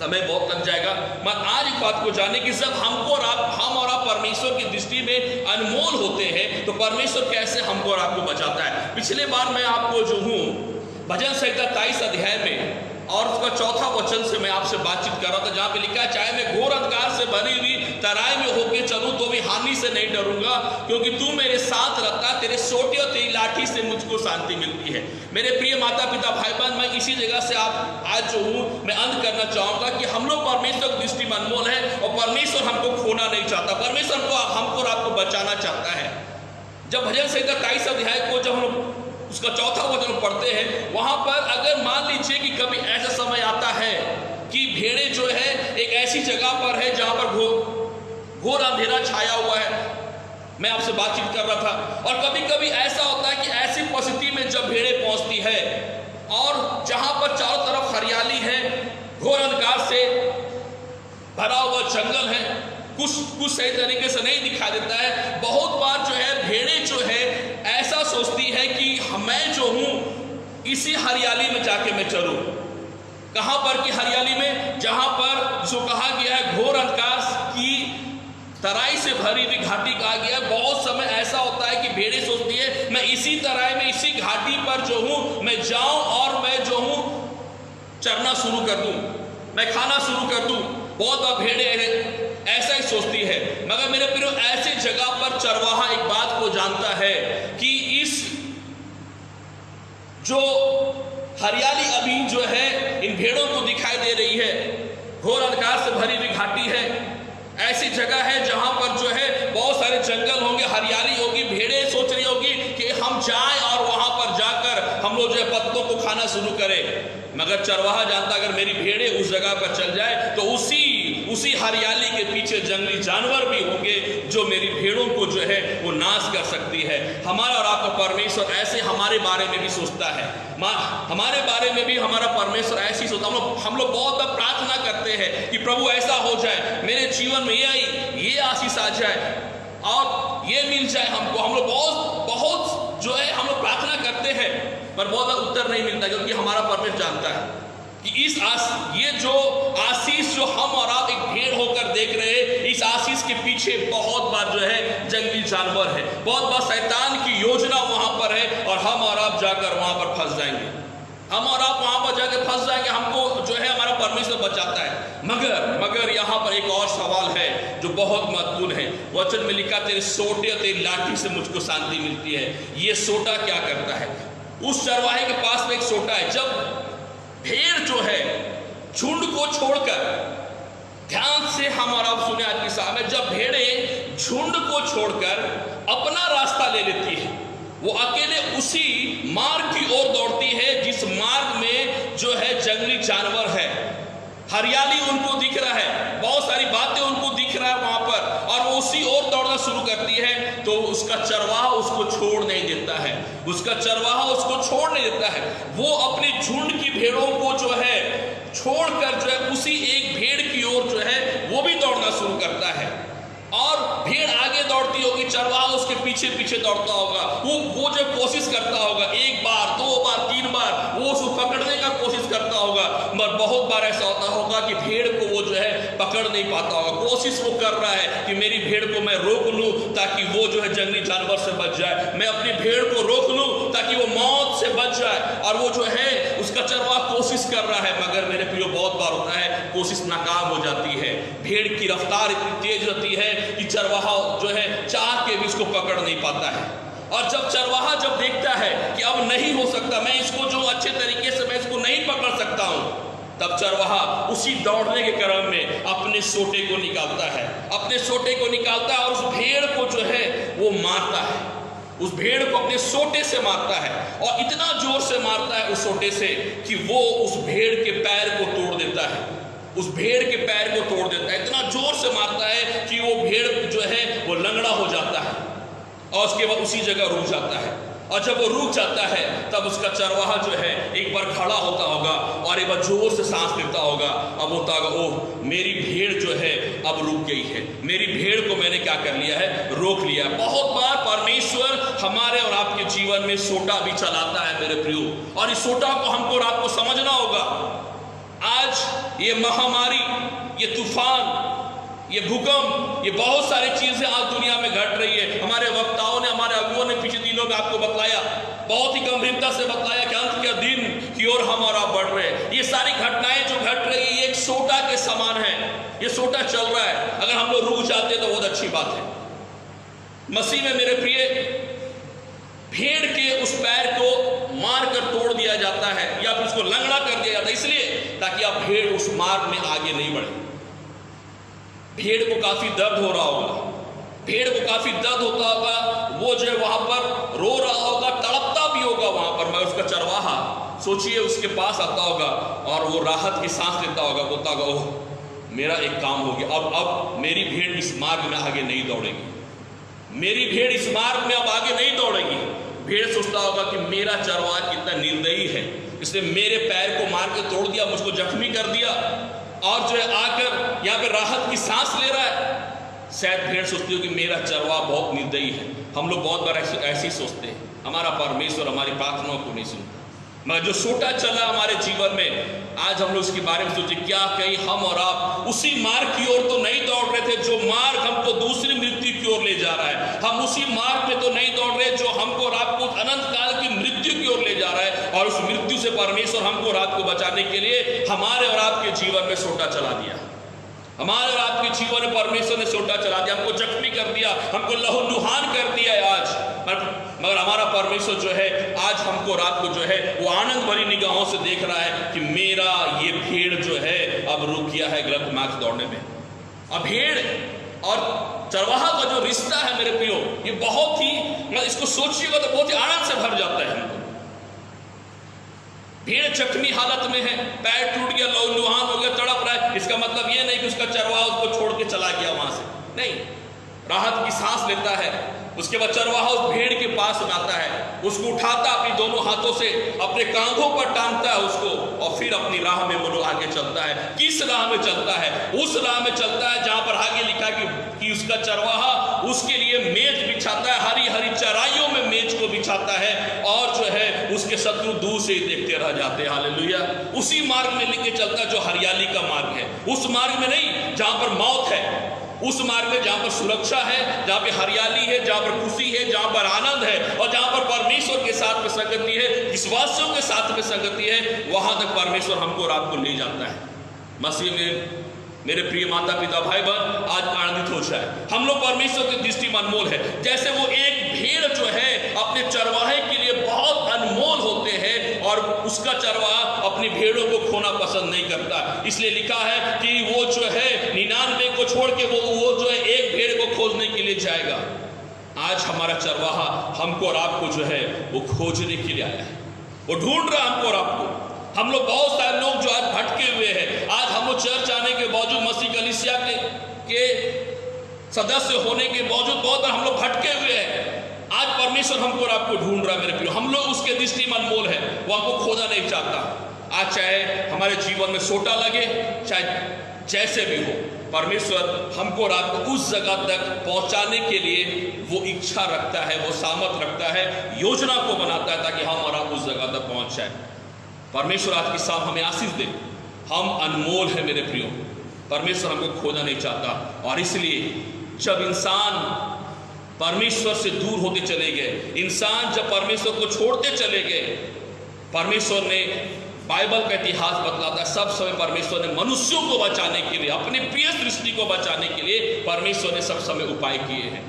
A: समय बहुत लग जाएगा। मैं आज एक बात को जाने कि जब हम और आप परमेश्वर की दृष्टि में अनमोल होते हैं तो परमेश्वर कैसे हमको और आपको बचाता है। पिछले बार मैं आपको जो हूँ भजन संहिता 23 अध्याय में और उसका 4था वचन से मैं आपसे बातचीत कर रहा था, जहां पे लिखा है चाहे मैं घोर अंधकार से भरी हुई तराई में होके चलूं तो भी हानि से नहीं डरूंगा, क्योंकि तू मेरे साथ रहता, तेरे सोटे और तेरी लाठी से मुझको शांति मिलती है। मेरे प्रिय माता पिता भाई बहन, मैं इसी जगह से आप आज जो हूँ मैं अंत करना चाहूंगा कि हम लोग परमेश्वर की दृष्टि में अनमोल है और परमेश्वर हमको खोना नहीं चाहता। परमेश्वर हमको और आपको बचाना चाहता है। जब भजन संहिता 23 अध्याय को जब हम उसका 4था वचन पढ़ते हैं, वहां पर अगर मान लीजिए कि कभी ऐसा समय आता है कि भेड़े जो है एक ऐसी जगह पर है जहां पर घोर अंधेरा छाया हुआ है, मैं आपसे बातचीत कर रहा था, और कभी कभी ऐसा होता है कि ऐसी परिस्थिति में जब भेड़े पहुंचती है और जहां पर चारों तरफ हरियाली है, घोर अंधकार से भरा हुआ जंगल है, कुछ सही तरीके से नहीं दिखाई देता है। बहुत बार जो है भेड़े जो है ऐसा सोचती है कि मैं जो हूं इसी हरियाली में जाके मैं चलूं। कहां पर की हरियाली में? जहां पर जो कहा गया है घोर अंधकार की तराई से भरी हुई घाटी कहा गया है। बहुत समय ऐसा होता है कि भेड़े सोचती है मैं इसी तराई में, इसी घाटी पर जो हूं मैं जाऊं और मैं जो हूं चरना शुरू कर दूं, मैं खाना शुरू कर दूं। बहुत बार भेड़े ऐसा ही सोचती है। मगर मेरे प्रियो, ऐसे जगह पर चरवाहा एक बात को जानता है कि इस जो हरियाली अभी जो है इन भेड़ों को दिखाई दे रही है, घोर अंधकार से भरी हुई घाटी है, ऐसी जगह है जहां पर जो है बहुत सारे जंगल होंगे, हरियाली होगी। भेड़े सोच रही होगी कि हम जाएं और वहां पर जाकर हम लोग जो है पत्तों को खाना शुरू करें। मगर चरवाहा जानता अगर मेरी भेड़े उस जगह पर चल जाए तो उसी हरियाली के पीछे जंगली जानवर भी होंगे जो मेरी भेड़ों को जो है वो नाश कर सकती है। हमारा और आपका परमेश्वर ऐसे हमारे बारे में भी सोचता है। हमारे बारे में भी हमारा परमेश्वर ऐसे ही सोचता है। हम लोग बहुत बार प्रार्थना करते हैं कि प्रभु ऐसा हो जाए, मेरे जीवन में ये आशीष आ जाए और ये मिल जाए हमको। हम लोग बहुत जो है हम लोग प्रार्थना करते हैं पर बहुत उत्तर नहीं मिलता, क्योंकि हमारा परमेश्वर जानता है कि ये जो आशीष जो हम और आप एक भेड़ होकर देख रहे हैं, इस आशीष के पीछे बहुत बार जो है जंगली जानवर है, बहुत बार शैतान की योजना वहां पर है और हम और आप जाकर वहां पर फंस जाएंगे। हम और आप वहां पर जाकर फंस जाएंगे। हमको जो है हमारा परमेश्वर बचाता है। मगर यहाँ पर एक और सवाल है जो बहुत महत्वपूर्ण है। वचन में लिखा तेरे सोटे और तेरी लाठी से मुझको शांति मिलती है। ये सोटा क्या करता है? उस चरवाहे के पास में एक सोटा है। जब भेड़ जो है झुंड को छोड़कर, ध्यान से हम और आप सुने आज की शाम में, जब भेड़े झुंड को छोड़कर अपना रास्ता ले लेती है, वो अकेले उसी मार्ग की ओर दौड़ती है जिस मार्ग में जो है जंगली जानवर है, हरियाली उनको दिख रहा है, बहुत सारी बातें उनको दिख रहा है वहां पर, और वो उसी ओर दौड़ना शुरू करती है। तो उसका चरवाहा उसको छोड़ नहीं देता है, उसका चरवाहा उसको छोड़ नहीं देता है। वो अपने झुंड की भेड़ों को जो है छोड़कर जो है उसी एक भेड़ की ओर जो है वो भी दौड़ना शुरू करता है। और भेड़ आगे दौड़ती होगी, चरवाहा उसके पीछे पीछे दौड़ता होगा। वो जो कोशिश करता होगा, एक बार, दो बार, तीन बार वो उसको पकड़ने का कोशिश करता होगा, मगर बहुत बार ऐसा होता होगा कि भेड़ को वो जो है पकड़ नहीं पाता होगा। कोशिश वो कर रहा है कि मेरी भेड़ को मैं रोक लूं ताकि वो जो है जंगली जानवर से बच जाए, मैं अपनी भेड़ को रोक लूं ताकि वो मौत से बच जाए, और वो जो है उसका चरवाहा कोशिश कर रहा है, मगर मेरे प्रियो बहुत बार होता है कोशिश नाकाम हो जाती है। भेड़ की रफ्तार इतनी तेज रहती है कि चरवाहा जो है चाह के भी इसको पकड़ नहीं पाता है। और जब चरवाहा जब देखता है कि अब नहीं हो सकता, मैं इसको जो अच्छे तरीके से मैं इसको नहीं पकड़ सकता हूं, तब चरवाहा उसी दौड़ने के क्रम में अपने सोटे को निकालता है, अपने सोटे को निकालता है और उस भेड़ को जो है वो मारता है, उस भेड़ को अपने सोटे से मारता है, और इतना जोर से मारता है उस सोटे से कि वो उस भेड़ के पैर को तोड़ देता है, उस भेड़ के पैर को तोड़ देता है। इतना जोर से मारता है कि वो भेड़ जो है वो लंगड़ा हो जाता है, और उसके बाद उसी जगह रुक जाता है। और जब वो रुक जाता है तब उसका चरवाहा जो है एक बार खड़ा होता होगा और एक बार जोर से सांस लेता होगा। अब होता होगा, ओह मेरी भेड़ जो है अब रुक गई है, मेरी भेड़ को मैंने क्या कर लिया है, रोक लिया है। बहुत बार परमेश्वर हमारे और आपके जीवन में सोटा भी चलाता है मेरे प्रियो, और इस सोटा को हमको और आपको समझना होगा। आज ये महामारी, ये तूफान, ये भूकंप, ये बहुत सारी चीजें आज दुनिया में घट रही है। हमारे वक्ताओं ने, हमारे अगुओं ने पिछले दिनों में आपको बतलाया, बहुत ही गंभीरता से बतलाया कि अंत के दिन की ओर हम और आप बढ़ रहे हैं। ये सारी घटनाएं जो घट रही है, ये एक सोटा के समान है, ये सोटा चल रहा है। अगर हम लोग रुक जाते तो बहुत अच्छी बात है। मसीह में मेरे प्रिय, भेड़ के उस पैर को मार कर तोड़ दिया जाता है या फिर उसको लंगड़ा कर दिया जाता है, इसलिए ताकि आप भेड़ उस मार्ग में आगे नहीं बढ़े। भेड़ को काफी दर्द हो रहा होगा, भेड़ को काफी दर्द होता होगा, वो जो है वहां पर रो रहा होगा, तड़पता भी होगा वहां पर, मगर उसका चरवाहा सोचिए उसके पास आता होगा और वो राहत की सांस लेता होगा, बोलता होगा, ओह मेरा एक काम हो गया, अब मेरी भेड़ इस मार्ग में आगे नहीं दौड़ेगी, मेरी भेड़ इस मार्ग में अब आगे नहीं दौड़ेगी। भेड़ सोचता होगा कि मेरा चरवाहा कितना निर्दयी है, इसने मेरे पैर को मार के तोड़ दिया, मुझको जख्मी कर दिया, और जो है आकर यहाँ पे राहत की सांस ले रहा है। शायद भेड़ सोचती हो कि मेरा चरवाहा बहुत निर्दयी है। हम लोग बहुत बार ऐसे ही सोचते हैं, हमारा परमेश्वर हमारी प्रार्थनाओं को नहीं सुनता। मगर जो सोटा चला हमारे जीवन में, आज हम लोग इसके बारे में सोचे, क्या कहीं हम और आप उसी मार्ग की ओर तो नहीं दौड़ रहे थे जो मार्ग हमको दूसरी मृत्यु की ओर ले जा रहा है। हम उसी मार्ग में तो नहीं दौड़ रहे जो हमको और आपको अनंत काल की मृत्यु की ओर ले जा रहा है, और उस मृत्यु से परमेश्वर हमको और आपको बचाने के लिए हमारे और आपके जीवन में सोटा चला दिया। हमारे और आपके जीवन में परमेश्वर ने सोटा चला दिया, हमको जख्मी कर दिया, हमको लहूलुहान कर दिया है आज। मगर हमारा परमेश्वर जो है आज हमको और आपको जो है वो आनंद भरी निगाहों से देख रहा है कि मेरा ये भेड़ जो है अब रुक गया है गलत मार्ग दौड़ने में। अब भेड़ और चरवाहा का जो रिश्ता है मेरे प्रियो, ये बहुत ही, मतलब इसको सोचिएगा तो बहुत ही आनंद से भर जाता है हमको। भेड़ जख्मी हालत में है, पैर टूट गया, लहूलुहान हो गया, तड़प रहा है, इसका मतलब ये नहीं कि उसका चरवाहा उसको छोड़ के चला गया वहां से, नहीं, राहत की सांस लेता है। उसके बाद चरवाहा उस भेड़ के पास आता है, उसको उठाता अपनी दोनों हाथों से, अपने कांधों पर टांगता है उसको, और फिर अपनी राह में वो लोग आगे चलता है। किस राह में चलता है? उस राह में चलता है जहां पर आगे लिखा कि उसका चरवाहा उसके लिए मेज बिछाता है, हरी हरी चराइयों में मेज को बिछाता है, और जो है उसके शत्रु दूर से ही देखते रह जाते हैं। हालेलुया। उसी मार्ग में लेके चलता है जो हरियाली का मार्ग है, उस मार्ग में नहीं जहां पर मौत है, उस मार्ग में जहां पर सुरक्षा है, जहां पे हरियाली है, जहां पर खुशी है, जहां पर आनंद है, और जहां पर परमेश्वर के साथ में संगति है, विश्वासियों के साथ में संगति है, वहां तक परमेश्वर हमको और आपको ले जाता है। मसीह में मेरे प्रिय माता पिता भाई बहन आज आनंदित हो जाए, हम लोग परमेश्वर की दृष्टि में अनमोल है। जैसे वो एक भेड़ जो है अपने चरवाहे के लिए बहुत अनमोल होते हैं, और उसका चरवाहा अपनी भेड़ों को खोना पसंद नहीं करता, इसलिए लिखा है कि वो जो है 99 को छोड़ के वो जो है एक भेड़ को खोजने के लिए जाएगा। आज हमारा चरवाहा हमको और आपको जो है वो खोजने के लिए आया है, वो ढूंढ रहा है हमको और आपको। हम लोग बहुत सारे लोग जो आज भटके हुए हैं, आज हम लोग चर्च आने के बावजूद, मसीह कलीसिया के सदस्य होने के बावजूद बहुत बार हम लोग भटके हुए हैं। आज परमेश्वर हमको और आपको ढूंढ रहा है मेरे प्रियो, हम लोग उसके दृष्टि में अनमोल है, वो हमको खोना नहीं चाहता। आज चाहे हमारे जीवन में सोटा लगे, चाहे जैसे भी हो, परमेश्वर हमको और आपको उस जगह तक पहुंचाने के लिए वो इच्छा रखता है, वो सामर्थ रखता है, योजना को बनाता है ताकि हम और आप उस जगह तक पहुंच जाए। परमेश्वर आज की शाम हमें आशीष दे। हम अनमोल है मेरे प्रियो, परमेश्वर हमको खोना नहीं चाहता। और इसलिए जब इंसान परमेश्वर से दूर होते चले गए, इंसान जब परमेश्वर को छोड़ते चले गए, परमेश्वर ने, बाइबल का इतिहास बतलाता है, सब समय परमेश्वर ने मनुष्यों को बचाने के लिए, अपने प्रिय सृष्टि को बचाने के लिए परमेश्वर ने सब समय उपाय किए हैं।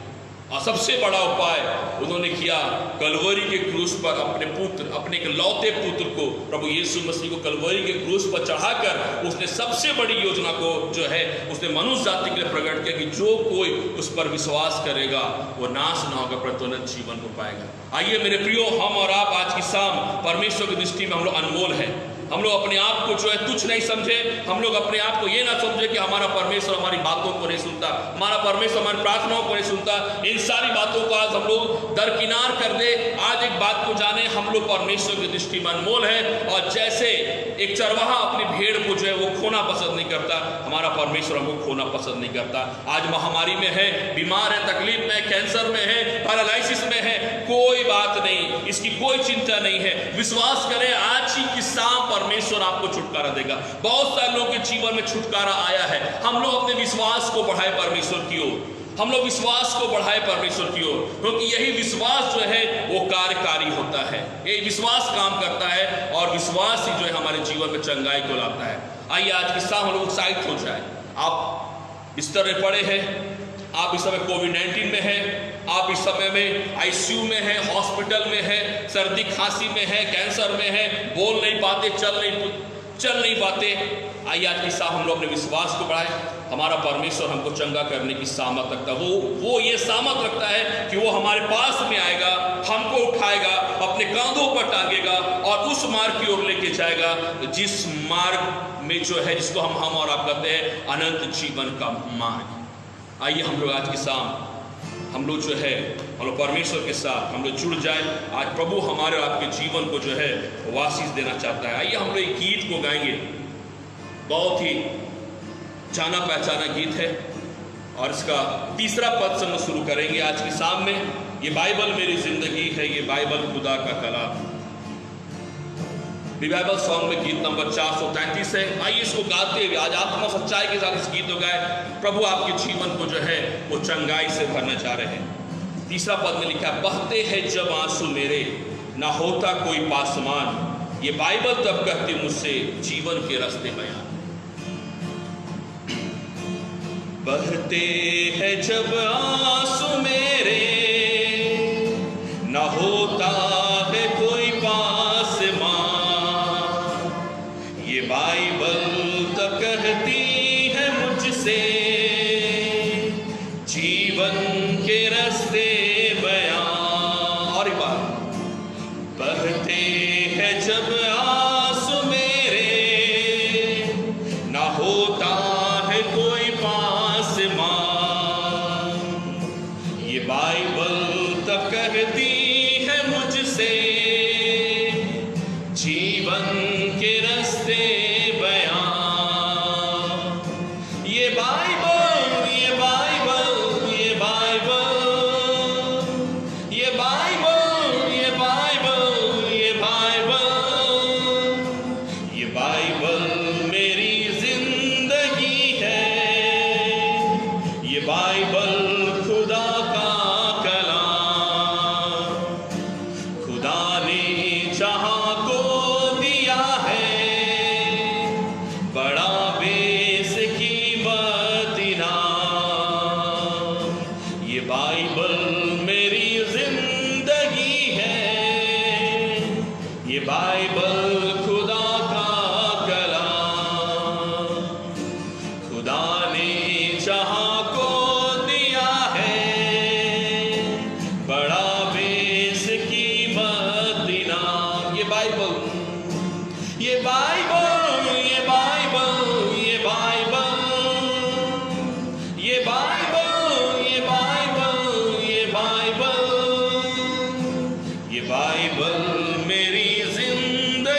A: और सबसे बड़ा उपाय उन्होंने किया, कलवरी के क्रूस पर अपने पुत्र, अपने इकलौते पुत्र को, प्रभु यीशु मसीह को कलवरी के क्रूस पर चढ़ाकर उसने सबसे बड़ी योजना को जो है उसने मनुष्य जाति के लिए प्रकट किया कि जो कोई उस पर विश्वास करेगा वो नाश न होगा परंतु अनंत जीवन को पाएगा। आइए मेरे प्रियो, हम और आप आज की शाम परमेश्वर की दृष्टि में हम लोग अनमोल है। हम लोग अपने आप को जो है तुच्छ नहीं समझे, हम लोग अपने आप को ये ना समझे कि हमारा परमेश्वर हमारी बातों को नहीं सुनता, हमारा परमेश्वर हमारी प्रार्थनाओं को नहीं सुनता। इन सारी बातों को आज हम लोग दरकिनार कर दे। आज एक बात को जाने, हम लोग परमेश्वर की दृष्टि में अनमोल है। और जैसे एक चरवाहा अपनी भेड़ को जो है वो खोना पसंद नहीं करता, हमारा परमेश्वर हमको खोना पसंद नहीं करता। आज महामारी में है, बीमार है, तकलीफ में है, कैंसर में है, पैरालिसिस में है, कोई बात नहीं, इसकी कोई चिंता नहीं है। विश्वास करें, आज ही की शाम परमेश्वर आपको छुटकारा देगा। बहुत सारे लोगों के जीवन में छुटकारा आया है। हम लोग अपने विश्वास को बढ़ाए परमेश्वर की ओर, हम लोग विश्वास को बढ़ाए परमेश्वर की ओर, क्योंकि यही विश्वास जो है वो कार्यकारी होता है, यही विश्वास काम करता है और विश्वास ही जो है हमारे जीवन में चंगाई को लाता है। आइए आज की शाम हम लोग उत्साहित हो जाए। आप बिस्तर में पड़े हैं, आप इस समय कोविड-19 में हैं, आप इस समय में आईसीयू में हैं, हॉस्पिटल में हैं, सर्दी खांसी में हैं, कैंसर में हैं, बोल नहीं पाते, चल नहीं पाते। आइए आज की शाम हम लोग अपने विश्वास को बढ़ाएं। हमारा परमेश्वर हमको चंगा करने की सामर्थ रखता है। वो ये सामर्थ रखता है कि वो हमारे पास में आएगा, हमको उठाएगा, अपने कांधों पर टांगेगा और उस मार्ग की ओर लेके जाएगा जिस मार्ग में जो है, जिसको हम और आप कहते हैं अनंत जीवन का मार्ग। आइए हम लोग आज की शाम हम लोग जो है हम लोग परमेश्वर के साथ हम लोग जुड़ जाए। आज प्रभु हमारे और आपके जीवन को जो है आशीष देना चाहता है। आइए हम लोग एक गीत को गाएंगे, बहुत ही जाना पहचाना गीत है और इसका तीसरा पद से हम शुरू करेंगे आज की शाम में। ये बाइबल मेरी जिंदगी है, ये बाइबल खुदा का कलाम। रिवाइवल सॉन्ग में गीत नंबर 433 है। आइए इसको गाते हुए आज आत्मा सच्चाई के साथ इस गीत को गाए। प्रभु आपके जीवन को जो है वो चंगाई से भरना चाह रहे हैं। तीसरा पद में लिखा है, बहते हैं जब आंसू मेरे, ना होता कोई पासमान, ये बाइबल तब कहती मुझसे जीवन के रास्ते बयान। बहते हैं जब आंसू मेरे, ना होता है कोई पासमान, ये बाइबल तो कहती है मुझसे जीवन के रास्ते बयान। और एक बार, बहते हैं जब आंसू मेरे, ना होता है कोई पासमान, ये बाइबल तो कहती है मुझसे जीवन के रास्ते बयान। ये बाइबल, ये बाइबल, ये बाइबल, ये बाइबल, ये बाइबल, ये बाइबल, ये बाइबल मेरी जिंदगी है, ये बाइबल खुदा का कलाम। खुदा ने जहां को दिया है, बड़ा बेसकीमत इनाम, ये बाइबल मेरी जिंदगी है, ये बाइबल खुदा का कलाम। खुदा ने जहां को दिया है, बड़ा बेसकीमत इनाम, ये बाइबल, ये बाइबल, ये बाइबल, ये बाइबल, ये बाइबल, ये बाइबल, ये बाइबल, ये बाइबल मेरी जिंदगी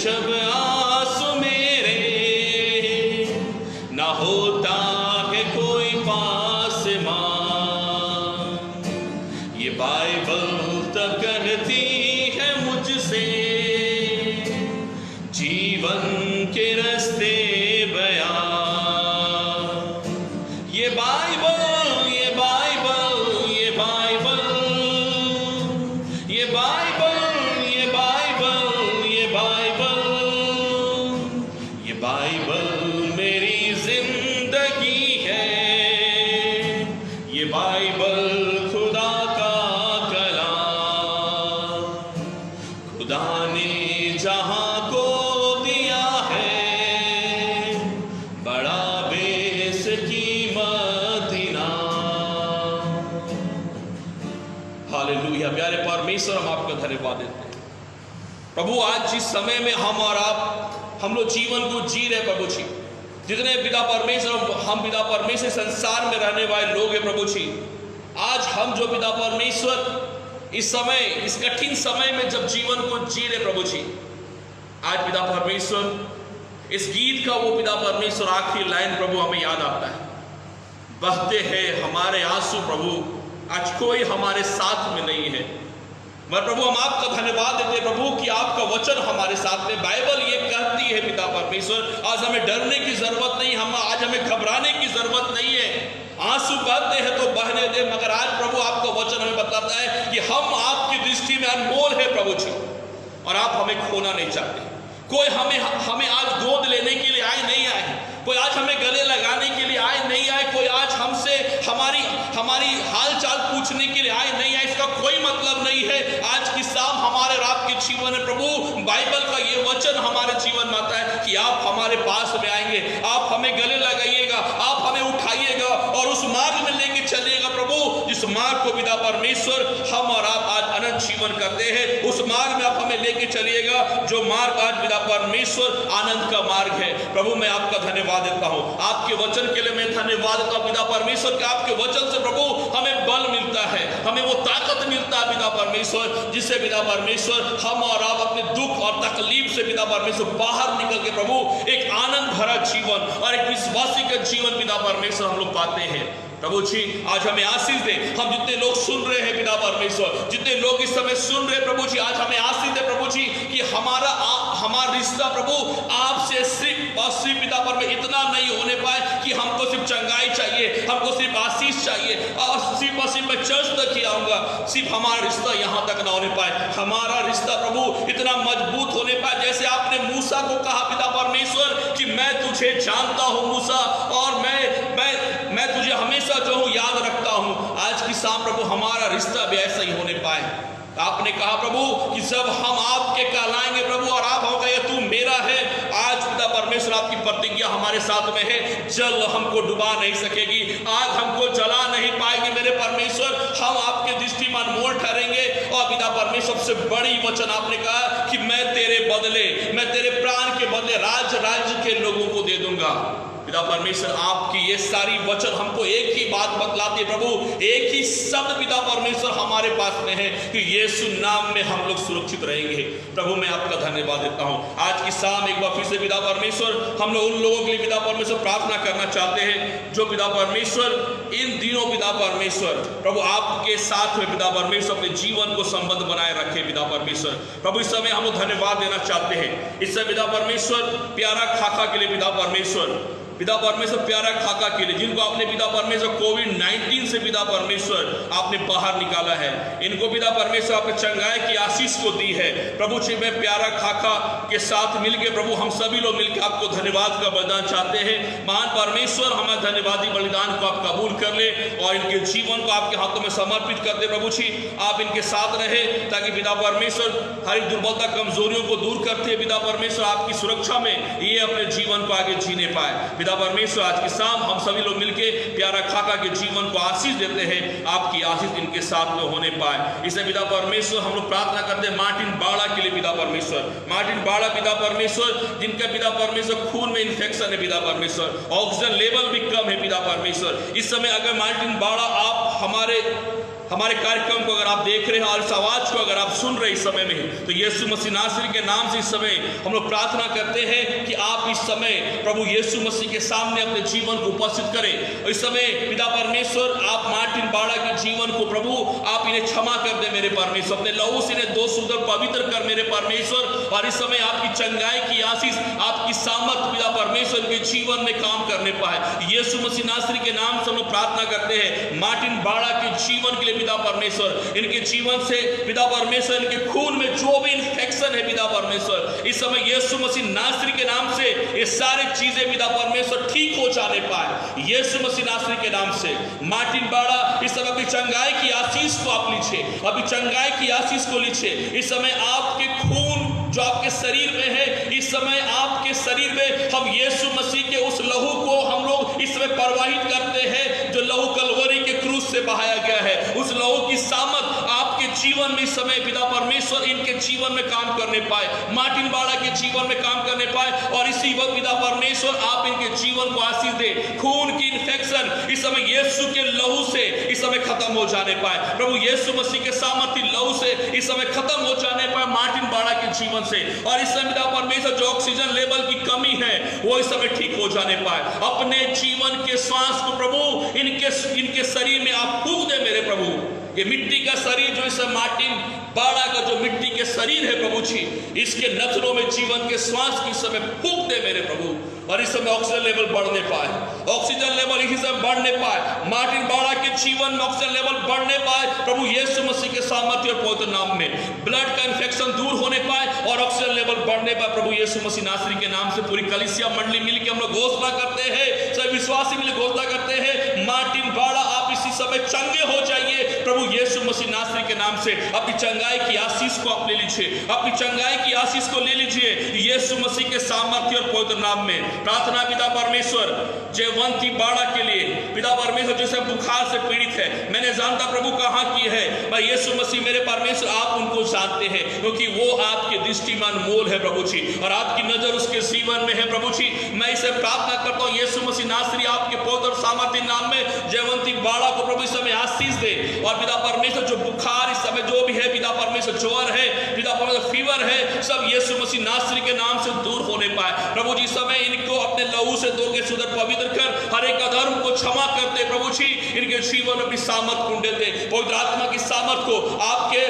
A: जब आंसू मेरे, ना होता है कोई पास मां, ये बाइबल तो कहती है मुझसे जीवन के रास्ते बयां। ये बाइबल, ये बाइबल, ये बाइबल, ये बाइबल, ये बाइबल, ये बाइबल, ये बाइबल मेरी जिंदगी है। ये बाइबल खुदा का कलाम, खुदा ने जहां को दिया है बड़ा बेशकीमत इनाम। हालेलुया। प्यारे परमेश्वर, हम आपका धन्यवाद देते हैं प्रभु। आज जिस समय में हम और आप हम लोग जीवन को जी रहे प्रभु जी, जितने पिता परमेश्वर, हम पिता परमेश्वर संसार में रहने वाले लोग हैं प्रभु जी, आज हम जो पिता परमेश्वर इस समय, इस कठिन समय में जब जीवन को जी रहे प्रभु जी, आज पिता परमेश्वर इस गीत का वो पिता परमेश्वर आखिरी लाइन प्रभु हमें याद आता है, बहते हैं हमारे आंसू प्रभु, आज कोई हमारे साथ में नहीं है। मगर प्रभु हम आपका धन्यवाद देते हैं प्रभु कि आपका वचन हमारे साथ में, बाइबल ये कहती है पिता परमेश्वर, आज हमें डरने की जरूरत नहीं, आज हमें घबराने की जरूरत नहीं है। आंसू बहते हैं तो बहने दे, मगर आज प्रभु आपका वचन हमें बताता है कि हम आपकी दृष्टि में अनमोल है प्रभु जी, और आप हमें खोना नहीं चाहते। कोई हमें आज गोद लेने के लिए आए नहीं आए, कोई आज हमें गले लगाने के लिए आए नहीं आए, कोई आज हमसे हमारी हालचाल पूछने के लिए आए नहीं आए, इसका कोई मतलब नहीं है। आज की शाम हमारे रात के जीवन में प्रभु बाइबल का ये वचन हमारे जीवन में आता है कि आप हमारे पास में आएंगे, आप हमें गले लगाइएगा, आप हमें उठाइएगा और उस मार्ग में लेके चलिएगा प्रभु, जिस मार्ग को पिता परमेश्वर हम और आप आज अनंत जीवन करते हैं, उस मार्ग में आप हमें लेके चलिएगा, जो मार्ग आज पिता परमेश्वर आनंद का मार्ग है। प्रभु मैं आपका धन्यवाद देता हूं, आपके वचन के लिए मैं धन्यवाद देता हूं पिता परमेश्वर के, आपके वचन से प्रभु हमें बल मिलता है, हमें वो ताकत मिलता है पिता परमेश्वर, जिससे पिता परमेश्वर हम और आप अपने दुख और तकलीफ से पिता परमेश्वर बाहर निकल के प्रभु एक आनंद भरा जीवन और एक विश्वासी का जीवन पिता परमेश्वर हम लोग पाते हैं। प्रभु जी आज हमें आशीष दे, हम जितने लोग सुन रहे हैं पिता परमेश्वर, जितने लोग इस समय सुन रहे हैं प्रभु जी, आज हमें आशीष दे प्रभु जी कि हमारा रिश्ता प्रभु आपसे सिर्फ और सिर्फ पिता परमेश्वर इतना नहीं होने पाए कि हमको सिर्फ चंगाई चाहिए, हमको सिर्फ आशीष चाहिए और सिर्फ मैं चर्च तक ही आऊंगा, सिर्फ हमारा रिश्ता यहाँ तक ना होने पाए, हमारा रिश्ता प्रभु इतना मजबूत होने पाए जैसे आपने मूसा को कहा पिता परमेश्वर कि मैं तुझे जानता हूँ मूसा, और मैं तुझे हमेशा जो हूँ याद रखता हूँ। आज की शाम प्रभु हमारा रिश्ता भी ऐसा ही होने पाए। आपने कहा प्रभु कि जब हम आपके कहलाएंगे प्रभु और आप हम कहेंगे तू मेरा है, आज पिता परमेश्वर आपकी प्रतिज्ञा हमारे साथ में है, जल हमको डुबा नहीं सकेगी, आग हमको जला नहीं पाएगी मेरे परमेश्वर, हम आपके दृष्टि में अनमोल ठहरेंगे। और पिता परमेश्वर सबसे बड़ी वचन आपने कहा कि मैं तेरे बदले, मैं तेरे प्राण के बदले राज्य के लोगों को दे दूंगा। पिता परमेश्वर आपकी ये सारी वचन हमको एक ही बात बतलाती है प्रभु, एक ही शब्द पिता परमेश्वर हमारे पास में है कि यीशु नाम में हम लोग सुरक्षित रहेंगे। प्रभु मैं आपका धन्यवाद देता हूँ। आज की शाम एक बार फिर से पिता परमेश्वर हम लोग उन लोगों के लिए पिता परमेश्वर प्रार्थना करना चाहते हैं जो पिता परमेश्वर इन दिनों पिता परमेश्वर प्रभु आपके साथ में पिता परमेश्वर अपने जीवन को संबंध बनाए रखे। पिता परमेश्वर प्रभु इस समय हम लोग धन्यवाद देना चाहते हैं, इस समय पिता परमेश्वर प्यारा खाका के लिए पिता परमेश्वर प्यारा खाका के लिए, जिनको आपने पिता परमेश्वर कोविड-19 से पिता परमेश्वर आपने बाहर निकाला है, इनको पिता परमेश्वर आपने चंगाई की आशीष को दी है। प्रभु जी मैं प्यारा खाका के साथ मिलके प्रभु हम सभी लोग मिलकर आपको धन्यवाद का बलिदान चाहते हैं। महान परमेश्वर हमारे धन्यवादी बलिदान को आप कबूल कर ले और इनके जीवन को आपके हाथों में समर्पित कर दे। प्रभु जी आप इनके साथ रहे ताकि पिता परमेश्वर हर दुर्बलता कमजोरियों को दूर करते पिता परमेश्वर आपकी सुरक्षा में ये अपने जीवन को आगे जीने पाए। पिता परमेश्वर आज की शाम हम सभी लोग मिलके प्यारा खाका के जीवन को आशीष देते हैं, आपकी आशीष इनके साथ में होने पाए। इसे पिता परमेश्वर हम लोग प्रार्थना करते हैं मार्टिन बाड़ा के लिए पिता परमेश्वर, मार्टिन बाड़ा पिता परमेश्वर जिनका पिता परमेश्वर खून में इन्फेक्शन है पिता परमेश्वर, ऑक्सीजन लेवल भी कम है पिता परमेश्वर। इस समय अगर मार्टिन बाड़ा आप हमारे हमारे कार्यक्रम को अगर आप देख रहे हैं और इस आवाज को अगर आप सुन रहे इस समय में, तो यीशु मसीह नासरी के नाम से इस समय हम लोग प्रार्थना करते हैं कि आप इस समय प्रभु यीशु मसीह के सामने अपने जीवन को उपस्थित करें। और इस समय पिता परमेश्वर, आप मार्टिन बाड़ा के जीवन को प्रभु आप इन्हें क्षमा कर दे मेरे परमेश्वर, अपने लहू से इन्हें दो सुंदर पवित्र कर मेरे परमेश्वर। और इस समय आपकी चंगाई की आशीष, आपकी सामर्थ पिता परमेश्वर के जीवन में काम करने पाए। यीशु मसीह नासरी के नाम से हम लोग प्रार्थना करते हैं मार्टिन बाड़ा के जीवन के लिए पिता परमेश्वर, इनके जीवन से पिता परमेश्वर, इनके खून में जो भी इन्फेक्शन है पिता परमेश्वर, इस समय यीशु मसीह नासरी के नाम से ये सारी चीजें पिता परमेश्वर ठीक हो जाने पाए। यीशु मसीह नासरी के नाम से मार्टिन बाड़ा इस समय अपनी चंगाई की आशीष को आप लीजिए, अभी चंगाई की आशीष को लीजिए। इस समय आपके खून जो आपके शरीर में है, इस समय आपके शरीर में हम यीशु मसीह के उस लहू को हम लोग इस समय प्रवाहित करते हैं जो लहू कलवरी के क्रूस से बहाया गया है। उस लहू की सामर्थ आपके जीवन में इस समय पिता परमेश्वर इनके जीवन में काम करने पाए, मार्टिन बाड़ा के जीवन में काम करने पाए। और इसी वक्त पिता परमेश्वर आप इनके जीवन को आशीष दे। खून की इन्फेक्शन इस समय यीशु के लहू से इस समय खत्म हो जाने पाए, प्रभु यीशु मसीह के सामर्थी लहू से इस समय खत्म हो जाने पाए मार्टिन बाड़ा के जीवन से। और इस समय पिता परमेश्वर जो ऑक्सीजन लेवल की कमी है वो इस समय ठीक हो जाने पाए। अपने जीवन के श्वास को प्रभु इनके शरीर में आप फूंक दे मेरे प्रभु। ये मिट्टी का शरीर जो इस मार्टिन बाड़ा का जो मिट्टी के शरीर है प्रभु जी, इसके नथनों में जीवन के श्वास की समय फूंक दे मेरे प्रभु। और इस समय ऑक्सीजन लेवल बढ़ने पाए, ऑक्सीजन लेवल इसी समय बढ़ने पाए, मार्टिन बाड़ा के जीवन में ऑक्सीजन लेवल बढ़ने पाए प्रभु यीशु मसीह के सामर्थ्य और पवित्र नाम में। ब्लड का इन्फेक्शन दूर होने पाए और ऑक्सीजन लेवल बढ़ने पाए प्रभु यीशु मसीह नासरी के नाम से। पूरी कलीसिया मंडली मिलकर हम लोग घोषणा करते हैं, सभी विश्वासी मिलकर घोषणा करते हैं, मार्टिन बाड़ा आप इसी समय चंगे हो जाइए प्रभु यीशु मसीह नासरी के नाम से। अपनी चंगाई की आशीष को आप ले लीजिए, अपनी चंगाई की आशीष को ले लीजिए यीशु मसीह के सामर्थ्य और पवित्र नाम में। प्रार्थना पिता परमेश्वर जयवंती बाड़ा के लिए, पिता परमेश्वर जैसे बुखार से पीड़ित है, मैंने जानता प्रभु कहाँ की है, मैं यीशु मसीह मेरे परमेश्वर आप उनको जानते हैं क्योंकि वो आपके दृष्टिमान मोल है प्रभु जी, और आपकी नजर उसके जीवन में है प्रभु जी। मैं इसे प्रार्थना करता हूँ यीशु मसीह नासरी आपके पवित्र और सामर्थ्य नाम में जयवंती बाड़ा को प्रभु इस समय आशीष दे। और पिता परमेश्वर जो बुखार इस समय जो भी है पिता परमेश्वर, ज्वर है पिता परमेश्वर, फीवर है, सब यीशु मसीह नासरी के नाम से दूर होने पाए प्रभु जी। समय इनको अपने लहू से धो के सुधर पवित्र कर, हर एक अधर्म को क्षमा करते प्रभु जी, इनके जीवन में अपनी सामर्थ को देते, पवित्र आत्मा की सामर्थ को, आपके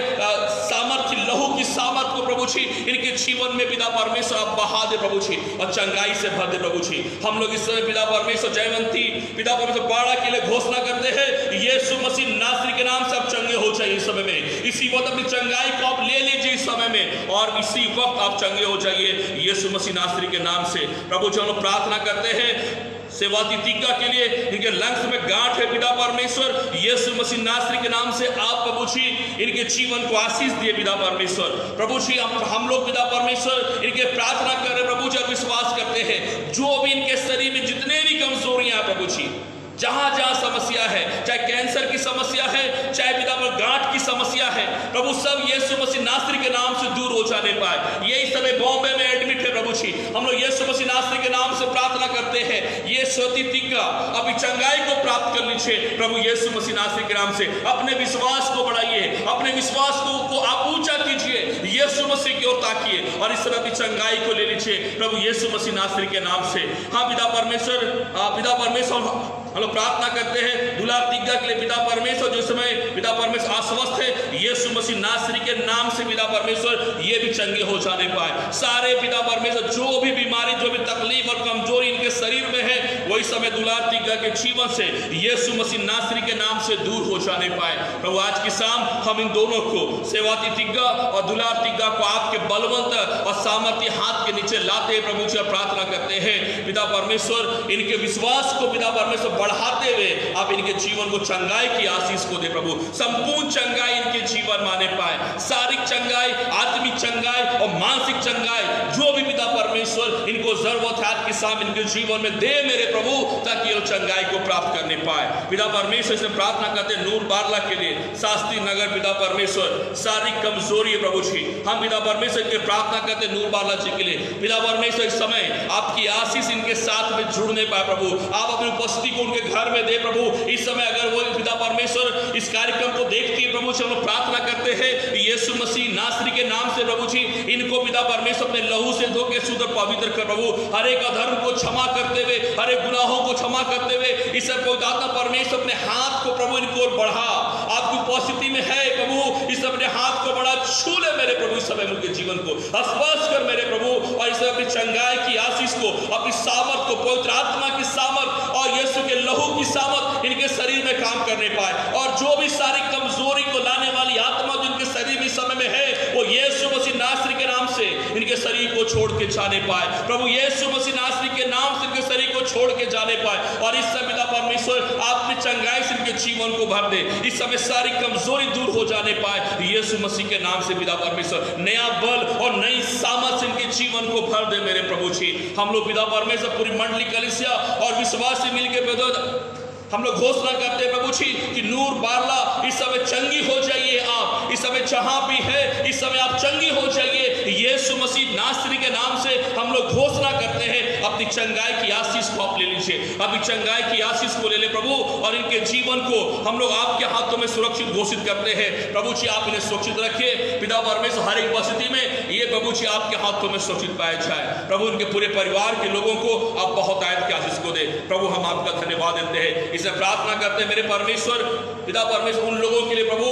A: सामर्थ्य लहू की सामर्थ को प्रभु जी इनके जीवन में पिता परमेश्वर आप बहा दे प्रभु जी, और चंगाई से भर दे प्रभु जी। हम लोग इस समय पिता परमेश्वर जयवंती पिता परमेश्वर बाड़ा के लिए घोषणा करते हैं यीशु मसीह नासरी के नाम से आप चंगे हो जाइए इस समय में। इसी वक्त अपनी चंगाई को आप ले लीजिए इस समय में, और इसी वक्त आप चंगे हो जाइए यीशु मसीह नासरी के नाम से। प्रभु जी हम लोग प्रार्थना करते हैं सेवाती तिग्गा के लिए, इनके लंग्स में गांठ है पिता परमेश्वर, यीशु मसीह नासरी के नाम से आप प्रभु जी इनके जीवन को आशीष दिए पिता परमेश्वर। प्रभु जी हम लोग पिता परमेश्वर इनके प्रार्थना कर रहे प्रभु जी, और विश्वास करते हैं जो भी इनके शरीर में जितने भी कमजोरियां हैं प्रभु जी, जहां जहां समस्या है, चाहे कैंसर की समस्या है, चाहे पिता पर गांठ की समस्या है, प्रभु सब यीशु मसीह नासरी के नाम से दूर हो जाने पाए। यही समय बॉम्बे में एडमिट है प्रभु जी, हम लोग यीशु मसीह नासरी के नाम से प्रार्थना करते हैं ये सेवाती तिग्गा अपनी चंगाई को प्राप्त कर लीजिए प्रभु यीशु मसीह नासरी के नाम से। अपने विश्वास को बढ़ाइए, अपने विश्वास को आप ऊंचा कीजिए, यीशु मसीह की ओर ताकिए, और इस तरह की चंगाई को ले लीजिए प्रभु यीशु मसीह नासरी के नाम से। हाँ पिता परमेश्वर हम लोग प्रार्थना करते हैं दुलार तिग्गा के लिए पिता परमेश्वर, जो समय पिता परमेश्वर अस्वस्थ है यीशु मसीह नासरी के नाम से पिता परमेश्वर ये भी चंगे हो जाने पाए। सारे पिता परमेश्वर जो भी बीमारी, जो भी तकलीफ और कमजोरी इनके शरीर में है, वही समय दुलार तिग्गा के जीवन से यीशु मसीह नासरी के नाम से दूर हो जाने पाए। प्रभु आज की शाम हम इन दोनों को, सेवाती तिग्गा और दुलार तिग्गा को आपके बलवंत और सामर्थ्य हाथ के नीचे लाते प्रभु जी प्रार्थना करते हैं पिता परमेश्वर, इनके विश्वास को पिता परमेश्वर बढ़ाते हुए आप इनके जीवन को चंगाई की आशीष को दे प्रभु। संपूर्ण चंगाई इनके जीवन माने पाए, शारीरिक चंगाई, आत्मिक चंगाई और मानसिक चंगाई, जो भी पिता परमेश्वर इनको जरूरत है आज की की साम इनके जीवन में दे मेरे प्रभु, ताकि ये चंगाई को प्राप्त करने पाए। पिता परमेश्वर से प्रार्थना करते नूर बारला के लिए, शास्त्री नगर पिता परमेश्वर शारीरिक कमजोरी है प्रभु जी, हम पिता परमेश्वर के प्रार्थना करते नूर बारला जी के लिए। पिता परमेश्वर इस समय आपकी आशीष इनके साथ में जुड़ने पाए प्रभु, आप अपनी उपस्थिति को उनके घर में दे प्रभु। इस समय अगर वो पिता परमेश्वर इस कार्यक्रम को देखती है प्रभु जी, हम प्रार्थना करते हैं यीशु मसीह नासरी के नाम से प्रभु जी, इनको पिता परमेश्वर अपने लहू से धो के शुद्ध पवित्र कर प्रभु, हर एक अधर्म को क्षमा करते हुए, हर एक गुनाहों को क्षमा करते हुए, इस पवित्र आत्मा परमेश्वर अपने हाथ को प्रभु इनको और बढ़ा, आपकी उपस्थिति में है प्रभु, इस अपने हाथ को बढ़ा, छू ले मेरे प्रभु इस समय उनके जीवन को स्पर्श कर मेरे प्रभु, और इस अपनी चंगाई की आशीष को, अपनी सामर्थ को, पवित्र आत्मा की सामर्थ और यीशु के लहू की सामर्थ इनके शरीर में काम करने पाए, और जो भी सारी कमजोरी को लाने वाली आत्मा जो इनके शरीर में इस समय में है, वो यीशु मसीह नासरी के नाम से इनके शरीर को छोड़ के जाने पाए प्रभु, यीशु मसीह नासरी के नाम से इनके शरीर को छोड़ के जाने पाए, और इस समय पिता परमेश्वर आपने चंगाई से इनके जीवन को भर दे, इस समय सारी कमजोरी दूर हो जाने पाए यीशु मसीह के नाम से पिता परमेश्वर, नया बल और नई सामर्थ इनके जीवन को भर दे मेरे प्रभु जी। हम लोग पिता परमेश्वर पूरी मंडली कलीसिया और विश्वास से मिलकर हम लोग घोषणा करते हैं प्रभु जी कि नूर बारला इस समय चंगी हो जाइए, आप इस समय जहां भी है इस समय आप चंगी हो जाइए यीशु मसीह नासरी के नाम से। हम लोग घोषणा करते हैं अपनी चंगाई की आशीष को आप ले लीजिए, अपनी चंगाई की आशीष को ले ले प्रभु, और इनके जीवन को हम लोग आपके हाथों में सुरक्षित घोषित करते हैं प्रभु जी। आप इन्हें सुरक्षित रखिए पिता परमेश्वर, हर एक परिस्थिति में ये प्रभु जी आपके हाथों में सुरक्षित पाया जाए प्रभु, इनके पूरे परिवार के लोगों को आप बहुत आयत की आशीष को दे प्रभु। हम आपका धन्यवाद देते हैं, इसे प्रार्थना करते हैं मेरे परमेश्वर, पिता परमेश्वर उन लोगों के लिए प्रभु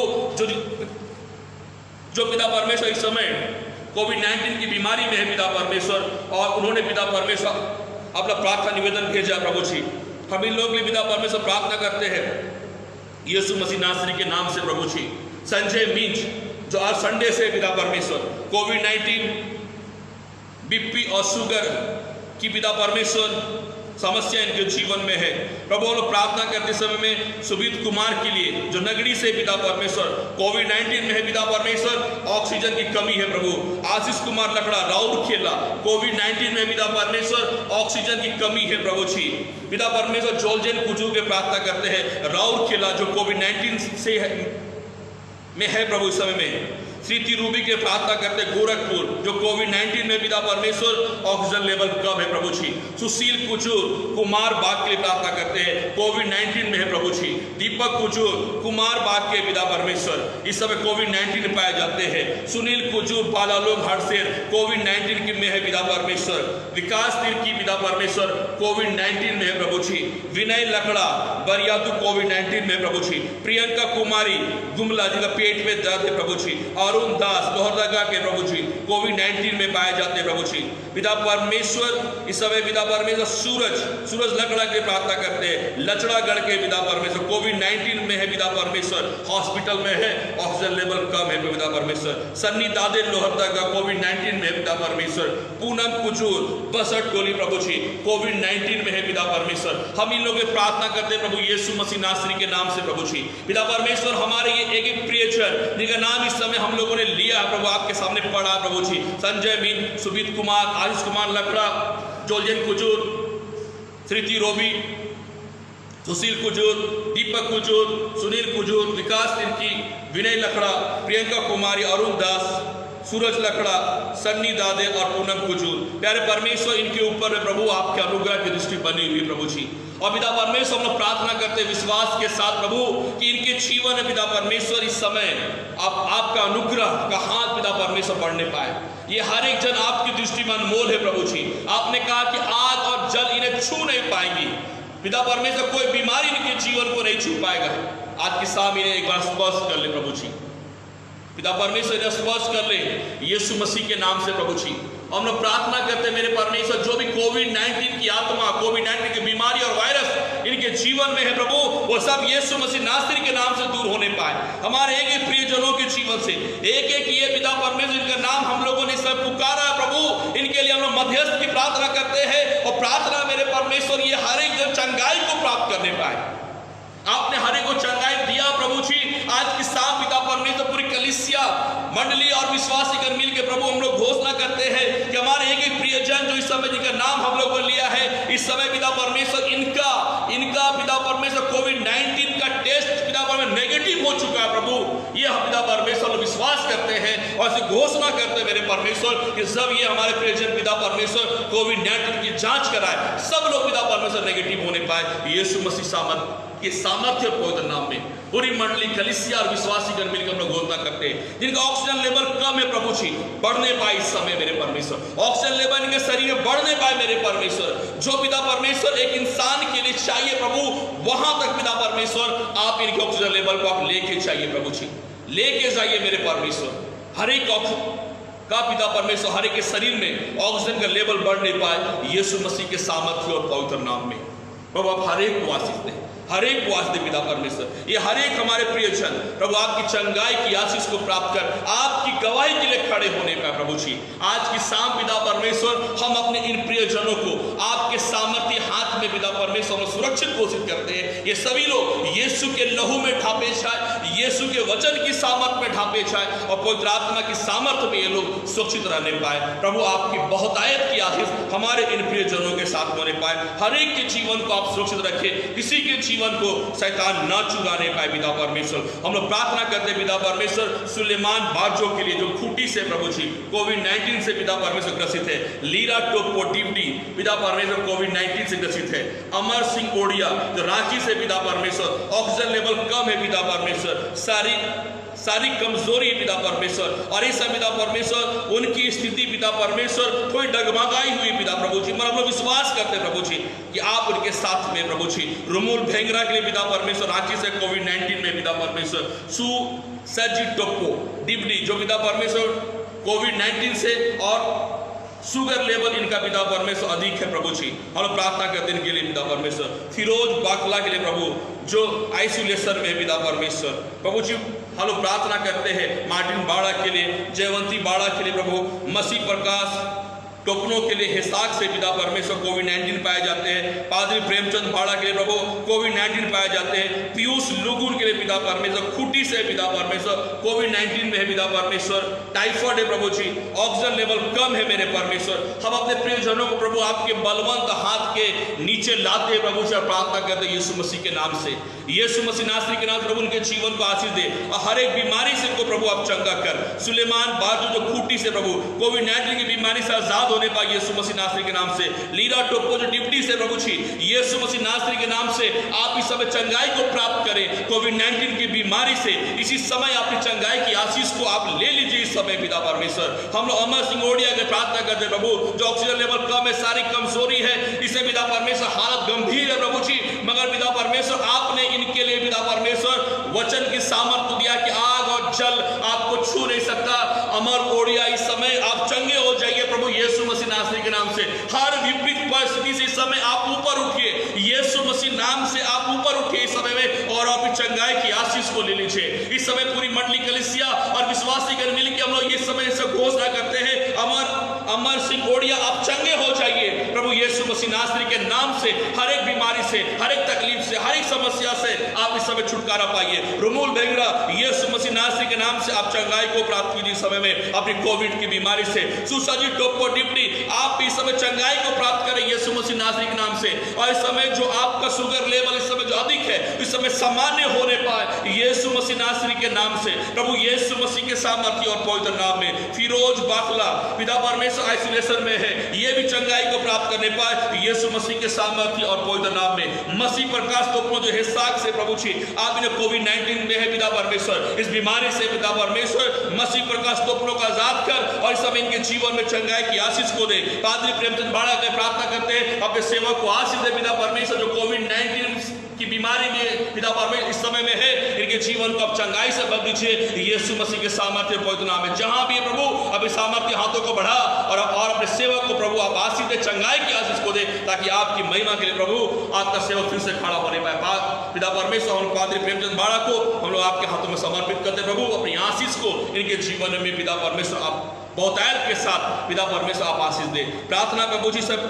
A: जो पिता परमेश्वर इस समय कोविड-19 की बीमारी में है पिता परमेश्वर, और उन्होंने पिता परमेश्वर अपना प्रार्थना निवेदन भेजा प्रभु जी। हम इन लोगों के लिए पिता परमेश्वर प्रार्थना करते हैं यीशु मसीह नासरी के नाम से प्रभु जी। संजय मिंज जो आज संडे से पिता परमेश्वर कोविड-19 बीपी और शुगर की पिता परमेश्वर समस्या इनके जीवन में है प्रभु, हम लोग प्रार्थना करते समय में सुबीत कुमार के लिए जो नगरी से पिता परमेश्वर कोविड-19 में है पिता परमेश्वर, ऑक्सीजन की कमी है प्रभु। आशीष कुमार लकड़ा राउर खेला कोविड-19 में पिता परमेश्वर ऑक्सीजन की कमी है प्रभु जी। पिता परमेश्वर जोलजेन कुजू के प्रार्थना करते हैं राउर खेला जो कोविड-19 से में है प्रभु इस समय में। श्रीति रूबी के प्रार्थना करते गोरखपुर जो कोविड-19 में पिता परमेश्वर ऑक्सीजन लेवल कम है प्रभु जी। सुशील कुचूर कुमार बाग के लिए प्रार्थना करते हैं कोविड-19 में है प्रभु जी। दीपक कुचूर कुमार बाग के पिता परमेश्वर इस समय कोविड-19 में पाए जाते हैं। सुनील कुचूर पालालोग हरसेर कोविड-19 में है पिता परमेश्वर। विकास तिर्की पिता परमेश्वर कोविड-19 में है प्रभु जी। विनय लकड़ा बरियातू कोविड-19 में प्रभु जी। प्रियंका कुमारी गुमला जिनका पेट में दर्द है प्रभु जी। अरुण दास लोहरदगा के प्रभु जी कोविड-19 में पाए जाते हैं प्रभु जी। पिता परमेश्वर इस समय पिता परमेश्वर सूरज लकड़ा के प्रार्थना करते हैं लचड़ागढ़ के पिता परमेश्वर कोविड-19 में है पिता परमेश्वर, हॉस्पिटल में है, ऑक्सीजन लेवल कम है पिता परमेश्वर। सन्नी दादे लोहरदगा कोविड-19 में है पिता परमेश्वर। पूनम कुचूर बसठ टोली प्रभु जी कोविड-19 में है पिता परमेश्वर। हम इन लोगों की प्रार्थना करते हैं प्रभु यीशु मसीह नासरी के नाम से प्रभु जी। पिता परमेश्वर हमारे ये एक प्रियजन जिनका नाम इस समय हम लोगों ने लिया प्रभु आपके सामने पढ़ा प्रभु जी। संजय मीन, सुबीत कुमार, आशीष कुमार लकड़ा, जोलजेन कुजूर, श्रीति रोबी, सुशील कुजूर, दीपक कुजूर, सुनील कुजूर, विकास तिर्की, विनय लकड़ा, प्रियंका कुमारी, अरुण दास, सूरज लकड़ा, सन्नी दादे और पूनम कुजूर। प्यारे परमेश्वर इनके ऊपर प्रभु आपके अनुग्रह की दृष्टि बनी हुई प्रभु जी। और पिता परमेश्वर हम लोग प्रार्थना करते विश्वास के साथ प्रभु कि इनके जीवन में पिता परमेश्वर इस समय आपका अनुग्रह का हाथ पिता परमेश्वर बढ़ने पाए। ये हर एक जन आपकी दृष्टि में अनमोल है प्रभु जी। आपने कहा कि आग और जल इन्हें छू नहीं पाएंगी पिता परमेश्वर, कोई बीमारी इनके जीवन को नहीं छू पाएगा। आज की शाम इन्हें एक बार स्पर्श कर ले प्रभु जी। पिता परमेश्वर इन्हें स्पर्श कर ले यीशु मसीह के नाम से प्रभु जी। हम लोग प्रार्थना करते हैं मेरे परमेश्वर जो भी कोविड-19 की आत्मा, कोविड-19 की बीमारी और वायरस इनके जीवन में है प्रभु, वो सब यीशु मसीह नासरी के नाम से दूर होने पाए। हमारे एक एक प्रियजनों के जीवन से एक एक ये पिता परमेश्वर इनका नाम हम लोगों ने सब पुकारा प्रभु, इनके लिए हम लोग मध्यस्थ की प्रार्थना करते हैं। और प्रार्थना मेरे परमेश्वर ये हर एक जन चंगाई को प्राप्त करने पाए। आपने हर एक को चंगाई दिया प्रभु जी। आज की शाम पिता परमेश्वर पूरी कलीसिया मंडली और विश्वासीगण मिल के प्रभु हम लोग घोषणा करते हैं कि हमारे एक एक प्रियजन जो इस समय जिनका नाम हम लोगों ने लिया है, इस समय पिता परमेश्वर इनका पिता परमेश्वर कोविड-19 का टेस्ट पिता परमेश्वर नेगेटिव हो चुका है प्रभु। ये हम पिता परमेश्वर विश्वास करते हैं और ऐसी घोषणा करते हैं मेरे परमेश्वर कि सब ये हमारे प्रियजन पिता परमेश्वर कोविड-19 की जांच कराए, सब लोग पिता परमेश्वर नेगेटिव होने पाए यीशु मसीह के सामर्थ्य और पवित्र नाम में। पूरी मंडली कलीसिया और विश्वासीगण मिलकर हम लोग घोषणा करते हैं जिनका ऑक्सीजन लेवल कम है प्रभु जी, बढ़ने पाए इस समय मेरे परमेश्वर, ऑक्सीजन लेवल इनके शरीर में बढ़ने पाए मेरे परमेश्वर। जो पिता परमेश्वर एक इंसान के लिए चाहिए प्रभु, वहां तक पिता परमेश्वर आप इनके ऑक्सीजन लेवल को आप लेके चाहिए प्रभु जी, लेके जाइए मेरे परमेश्वर। हर एक का पिता परमेश्वर हर एक के शरीर में ऑक्सीजन का लेवल बढ़ने पाए यीशु मसीह के सामर्थ्य और पवित्र नाम में। प्रभु आप हर एक को आशीष दें, हर एक को आशीष दे पिता परमेश्वर। ये हर एक हमारे प्रियजन प्रभु आपकी चंगाई की आशीष को प्राप्त कर आपकी गवाही के लिए खड़े होने पाए प्रभु जी। आज की शाम पिता परमेश्वर हम अपने इन प्रियजनों को आपके सामर्थ्य हाथ में पिता परमेश्वर सुरक्षित घोषित करते हैं। ये सभी लोग यीशु के लहू में ढापे जाए, यीशु के वचन की सामर्थ में ढापे जाए और पवित्र आत्मा की सामर्थ्य में ये लोग सुरक्षित रहने पाए। प्रभु आपकी बहुतायत की आशीष हमारे इन प्रियजनों के साथ होने पाए। हर एक के जीवन को आप सुरक्षित रखें, किसी के जीवन को शैतान ना चुराने पाए पिता परमेश्वर। हम लोग प्रार्थना करते हैं पिता परमेश्वर सुलेमान बाजो के लिए जो खूटी से प्रभु जी कोविड-19 से पिता परमेश्वर ग्रसित है, लीरा टोपो डिप्टी पिता परमेश्वर कोविड-19 से ग्रसित है, अमर सिंह ओडिया जो रांची से पिता परमेश्वर ऑक्सीजन लेवल कम है पिता परमेश्वर, सारी कमजोरी पिता परमेश्वर और इस पिता परमेश्वर उनकी स्थिति पिता परमेश्वर थोड़ी डगमगाई हुई पिता प्रभु जी, मगर हम लोग विश्वास करते हैं प्रभु जी कि आप उनके साथ में प्रभु जी। रुमुल भेंगरा के लिए पिता परमेश्वर रांची से कोविड-19 में पिता परमेश्वर, सजी टोप्पो डिबडी जो पिता परमेश्वर कोविड-19 से और शुगर लेवल इनका पिता परमेश्वर अधिक है प्रभु जी। हम लोग प्रार्थना करते हैं इनके लिए पिता परमेश्वर। फिरोज बाकला के लिए प्रभु जो आइसोलेशन में पिता परमेश्वर प्रभु जी हम लोग प्रार्थना करते हैं। मार्टिन बाड़ा के लिए, जयवंती बाड़ा के लिए प्रभु, मसीह प्रकाश टोपनों के लिए हिसाक से पिता परमेश्वर कोविड-19 पाए जाते हैं, पादरी प्रेमचंद बाड़ा के लिए प्रभु कोविड-19 पाए जाते हैं, पीयूष लुगुन के लिए पिता परमेश्वर खूटी से पिता परमेश्वर कोविड-19 में है पिता परमेश्वर, टाइफॉइड है प्रभु जी, ऑक्सीजन लेवल कम है मेरे परमेश्वर। हम अपने प्रियजनों को प्रभु आपके बलवंत हाथ के नीचे लाते हैं प्रभु से, प्रार्थना करते हैं यीशु मसीह के नाम से, यीशु मसीह नासरी के नाम से प्रभु उनके जीवन को आशीष दे और हर एक बीमारी से इनको प्रभु आप चंगा कर। सुलेमान बाजू जो खूटी से प्रभु कोविड-19 की बीमारी से आजाद होने पाए यीशु मसीह नासरी के नाम से, लीरा टोप्पो जो डिप्टी से प्रभु जी यीशु मसीह नासरी के नाम से आप इस समय चंगाई को प्राप्त करें कोविड-19 की बीमारी से। इसी समय अपनी चंगाई की आशीष को आप ले लीजिए इस समय पिता परमेश्वर। हम लोग अमर सिंह ओडिया के प्रार्थना करते प्रभु जो ऑक्सीजन लेवल कम है, सारी कमजोरी है, इसे पिता परमेश्वर हालत गंभीर है प्रभु जी, मगर पिता परमेश्वर आपने इनके लिए पिता परमेश्वर वचन की सामर्थ्य दिया कि आग और जल आपको छू नहीं सकता। अमर ओडिया इस समय आप चंगे हो जाइए प्रभु यीशु मसीह नासरी के नाम से। हर विपरीत परिस्थिति से इस समय आप ऊपर उठिए, यीशु मसीह नाम से आप ऊपर उठिए इस समय में और आप चंगाई की आशीष को ले लीजिए। इस समय पूरी मंडली कलीसिया और विश्वासीगण मिलकर हम लोग इस समय से घोषणा करते हैं अमर सिंह ओडिया आप चंगे हो जाइए प्रभु यीशु मसीह नासरी के नाम से। हर एक बीमारी से, हर एक तकलीफ से, हर एक समस्या से आप इस समय छुटकारा पाइए। रुमुल भेंगरा यीशु मसीह नासरी के नाम से आप चंगाई को प्राप्त कीजिए समय में अपनी कोविड की बीमारी से। सुसजी टोप्पो डिप्टी आप इस समय चंगाई को प्राप्त करें यीशु मसीह नासरी के नाम से। और इस समय जो आपका शुगर लेवल इस समय जो अधिक है इस समय सामान्य होने पाए यीशु मसीह नासरी के नाम से प्रभु यीशु मसीह के सामर्थ्य और पवित्र नाम में। फिरोज बाकला पिता परमेश्वर आइसोलेशन में है, ये भी चंगाई को प्राप्त करने पाए यीशु मसीह के सामर्थ्य और पवित्र नाम में। मसीह प्रकाश टोपनो जो हिस्साक से प्रभु जी आप इन्हें कोविड-19 में है पिता परमेश्वर, इस बीमारी से पिता परमेश्वर मसीह प्रकाश टोपनो का आजाद कर और इस समय इनके जीवन में चंगाई की आशीष को दे। पादरी प्रेमचंद बाड़ा के प्रार्थना करते हैं अपने सेवक को आशीष दे पिता परमेश्वर जो कोविड-19 की बीमारी में पिता परमेश्वर इस समय में है, इनके जीवन को अब चंगाई से भर दीजिए यीशु मसीह के सामर्थ्य और पवित्र नाम में। जहां भी प्रभु अपने सामर्थ्य हाथों को बढ़ा और अपने सेवक को प्रभु आप आशीष दे, चंगाई की आशीष को दे ताकि आपकी महिमा के लिए प्रभु आपका सेवक फिर से खड़ा होने पाए। पिता परमेश्वर हम पादरी प्रेमचंद बाड़ा को हम लोग आपके हाथों में समर्पित करते प्रभु, अपनी आशीष को इनके जीवन में पिता परमेश्वर आप बहुतायत के साथ पिता परमेश्वर आप आशीष दे। प्रार्थना प्रभु जी सब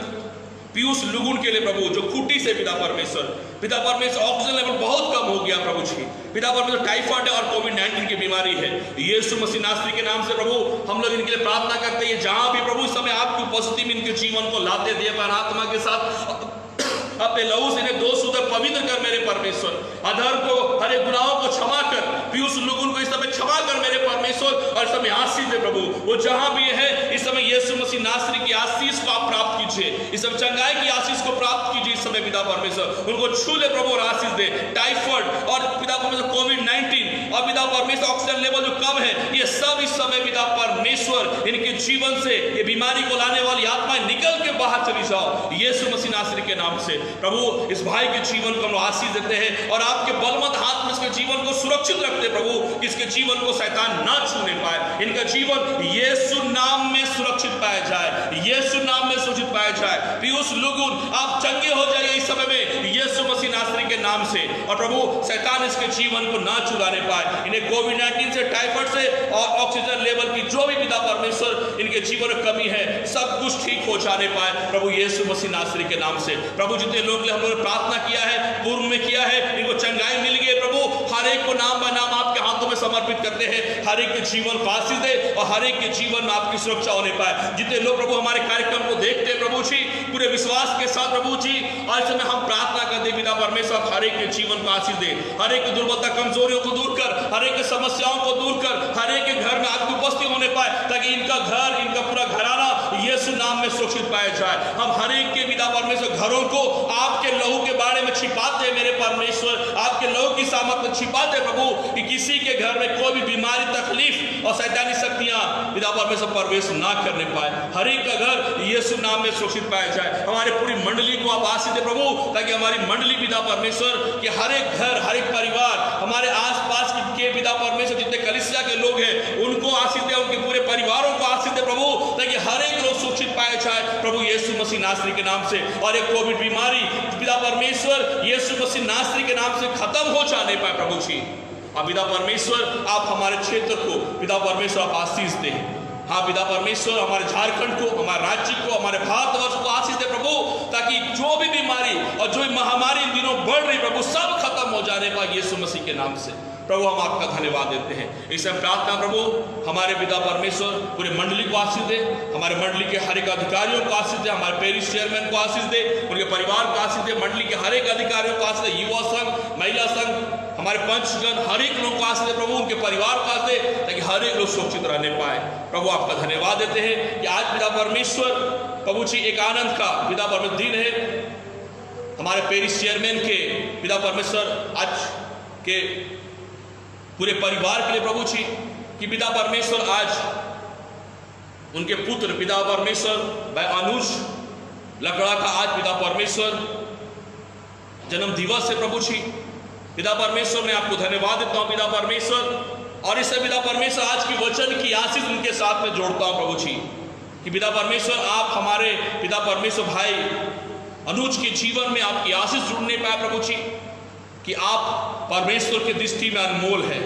A: पीयूष लुगुन के लिए प्रभु जो खूटी से पिता परमेश्वर ऑक्सीजन लेवल बहुत कम हो गया प्रभु जी, पिता परमेश्वर टाइफाइड और कोविड-19 की बीमारी है, यीशु मसीह नासरी के नाम से प्रभु हम लोग इनके लिए प्रार्थना करते हैं। जहां भी प्रभु इस समय आपकी उपस्थिति में इनके जीवन को लाते दिए पर आत्मा के साथ अपने लहू से इन्हें दोष उधर पवित्र कर मेरे परमेश्वर, अधर्म को हरे गुनाहों को क्षमा कर, पीयूष लुगुन को इस समय क्षमा कर मेरे परमेश्वर, और इस समय आशीष दे प्रभु। वो जहां भी है इस समय यीशु मसीह नासरी की आशीष को आप प्राप्त कीजिए, इस समय चंगाई की आशीष को प्राप्त कीजिए इस समय पिता परमेश्वर, उनको छू ले प्रभु और आशीष दे। टाइफाइड और पिता परमेश्वर कोविड-19 और पिता परमेश्वर ऑक्सीजन लेवल जो कम है, ये सब इस समय पिता परमेश्वर इनके जीवन से ये बीमारी को लाने वाली आत्माएं निकल के बाहर चली जाओ यीशु मसीह नासरी के नाम से। प्रभु इस भाई के जीवन को हम आशीष देते हैं और आपके बलवंत हाथ में इसके जीवन को सुरक्षित रखते प्रभु, इसके जीवन को शैतान ना छूने पाए, इनका जीवन यीशु नाम में सुरक्षित पाया जाए, यीशु नाम में सुरक्षित पाया जाए। पीयूष लुगुन आप चंगे हो जाइए इस समय में यीशु मसीह नासरी के नाम से, और प्रभु शैतान इसके जीवन को ना चुराने पाए, इन्हें कोविड-19 से, टाइफाइड से और ऑक्सीजन लेवल की जो भी पिता परमेश्वर इनके जीवन में कमी है सब कुछ ठीक हो जाने पाए प्रभु यीशु मसीह नासरी के नाम से। प्रभु जितने लोग हम लोगों ने प्रार्थना किया है, पूर्व में किया है, इनको चंगाई मिल गई प्रभु, हर एक को नाम बाय नाम आपके हाथों में समर्पित करते हैं, हर एक के जीवन को आशीष दे और हर एक के जीवन में आपकी सुरक्षा होने पाए। जितने लोग प्रभु हमारे कार्यक्रम को देखते हैं प्रभु जी पूरे विश्वास के साथ प्रभु जी, आज समय हम प्रार्थना करते पिता परमेश्वर हर एक के जीवन को आशीष दे, हर एक की दुर्बलता कमजोरियों को दूर कर, हर एक की समस्याओं को दूर कर, हर एक के घर में आपकी उपस्थिति होने पाए ताकि इनका घर, इनका पूरा घराना यीशु नाम में सुरक्षित पाया जाए। हम हर एक के पिता परमेश्वर घरों को आपके लहू के बारे में छिपाते हैं मेरे परमेश्वर, आपके लहू की सामर्थ में छिपाते प्रभु कि किसी के घर में कोई भी बीमारी, तकलीफ और शैतानी शक्तियां पिता परमेश्वर प्रवेश ना करने पाए, हर एक का घर यीशु नाम में सुरक्षित पाया जाए। हमारे पूरी मंडली को आप आशीष दे प्रभु ताकि हमारी मंडली पिता परमेश्वर कि हर एक घर, हर एक परिवार, हमारे आसपास के पिता परमेश्वर जितने कलीसिया के लोग हैं उनको आशीष दे, उनके पूरे परिवारों को आशीष दे प्रभु ताकि हर एक लोग सुरक्षित पाए जाए प्रभु यीशु मसीह नासरी के नाम से। और एक कोविड बीमारी पिता परमेश्वर यीशु मसीह नासरी के नाम से खत्म हो जाने पाए प्रभु जी। अब पिता परमेश्वर आप हमारे क्षेत्र को पिता परमेश्वर आप आशीष दें, हाँ पिता परमेश्वर हमारे झारखंड को, हमारे राज्य को, हमारे भारतवर्ष को आशीष दे प्रभु ताकि जो भी बीमारी और जो भी महामारी इन दिनों बढ़ रही प्रभु सब खत्म हो जाने पाए यीशु मसीह के नाम से। प्रभु हम आपका धन्यवाद देते हैं, इस समय प्रार्थना प्रभु हमारे पिता परमेश्वर पूरे मंडली को आशीष दे, हमारे मंडली के हर एक अधिकारियों को आशीष दे, हमारे पेरिश चेयरमैन को आशीष दे, उनके परिवार को आशीष दे, मंडली के हर एक अधिकारियों को आशीष दे, युवा संघ, महिला संघ, हमारे पंचगण, हर एक लोग को आशीष दे प्रभु, उनके परिवार को आशीष दे ताकि हर एक लोग सुरक्षित रहने पाए। प्रभु आपका धन्यवाद देते हैं कि आज पिता परमेश्वर प्रभु जी एक आनंद का पिता परमेश्वर दिन है, हमारे पेरिश चेयरमैन के पिता परमेश्वर आज के पूरे परिवार के लिए प्रभु जी कि पिता परमेश्वर आज उनके पुत्र पिता परमेश्वर भाई अनुज लकड़ा का आज पिता परमेश्वर जन्म दिवस है प्रभु जी। पिता परमेश्वर मैं आपको धन्यवाद देता हूँ पिता परमेश्वर, और इससे पिता परमेश्वर आज की वचन की आशीष उनके साथ में जोड़ता हूँ प्रभु जी कि पिता परमेश्वर आप हमारे पिता परमेश्वर भाई अनुज के जीवन में आपकी आशीष जुड़ने पाए प्रभु जी कि आप परमेश्वर की दृष्टि में अनमोल है,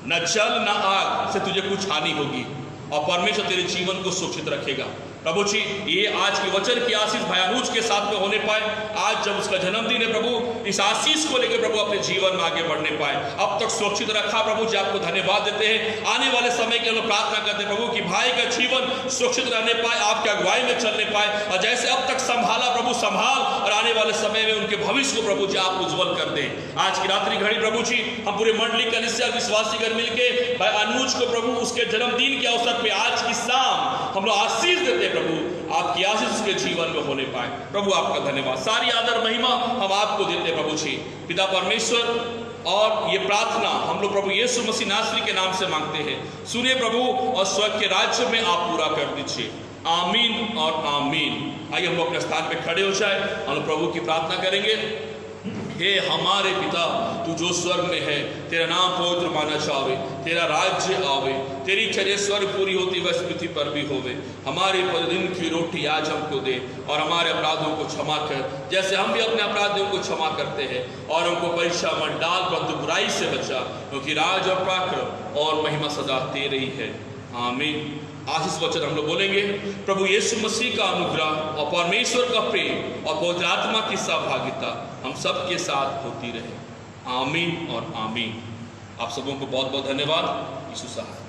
A: न जल न आग से तुझे कुछ हानि होगी और परमेश्वर तेरे जीवन को सुरक्षित रखेगा प्रभु जी। ये आज के वचन की आशीष भाई अनुज के साथ में होने पाए, आज जब उसका जन्मदिन है प्रभु इस आशीष को लेकर प्रभु अपने जीवन में आगे बढ़ने पाए, अब तक सुरक्षित रखा प्रभु जी, आपको धन्यवाद देते हैं। आने वाले समय के लिए प्रार्थना करते हैं प्रभु कि भाई का जीवन सुरक्षित रहने पाए, आपके अगुवाई में चलने पाए, और जैसे अब तक संभाला प्रभु संभाल, और आने वाले समय में उनके भविष्य को प्रभु जी आप उज्जवल कर दें। आज की रात्रि घड़ी प्रभु जी हम पूरे मंडली कलीसिया विश्वासीगण मिलके भाई अनुज को प्रभु उसके जन्मदिन के अवसर पे आज की शाम हम लोग आशीष देते प्रभु, आपकी आशीष उसके जीवन में होने पाए प्रभु। आपका धन्यवाद, सारी आदर महिमा हम आपको देते प्रभु जी पिता परमेश्वर। और ये प्रार्थना हम लोग प्रभु यीशु मसीह नासरी के नाम से मांगते हैं, सुनिए प्रभु और स्वर्ग के राज्य में आप पूरा कर दीजिए, आमीन और आमीन। आइए हम लोग अपने स्थान पे खड़े हो जाए, हम लोग प्रभु की प्रार्थना करेंगे। हे हमारे पिता तू जो स्वर्ग में है, तेरा नाम पवित्र माना जावे, तेरा राज्य आवे, तेरी इच्छा स्वर्ग पूरी होती वह पृथ्वी पर भी होवे। हमारे प्रतिदिन की रोटी आज हमको दे, और हमारे अपराधों को क्षमा कर जैसे हम भी अपने अपराधियों को क्षमा करते हैं, और हमको परीक्षा मत डाल परंतु बुराई से बचा, क्योंकि राज और पराक्रम और महिमा सदा तेरी है, आमीन। आशीष वचन हम लोग बोलेंगे। प्रभु यीशु मसीह का अनुग्रह और परमेश्वर का प्रेम और पवित्र आत्मा की सहभागिता हम सब के साथ होती रहे। आमीन और आमीन। आप सबों को बहुत बहुत धन्यवाद। यीशु सहाय।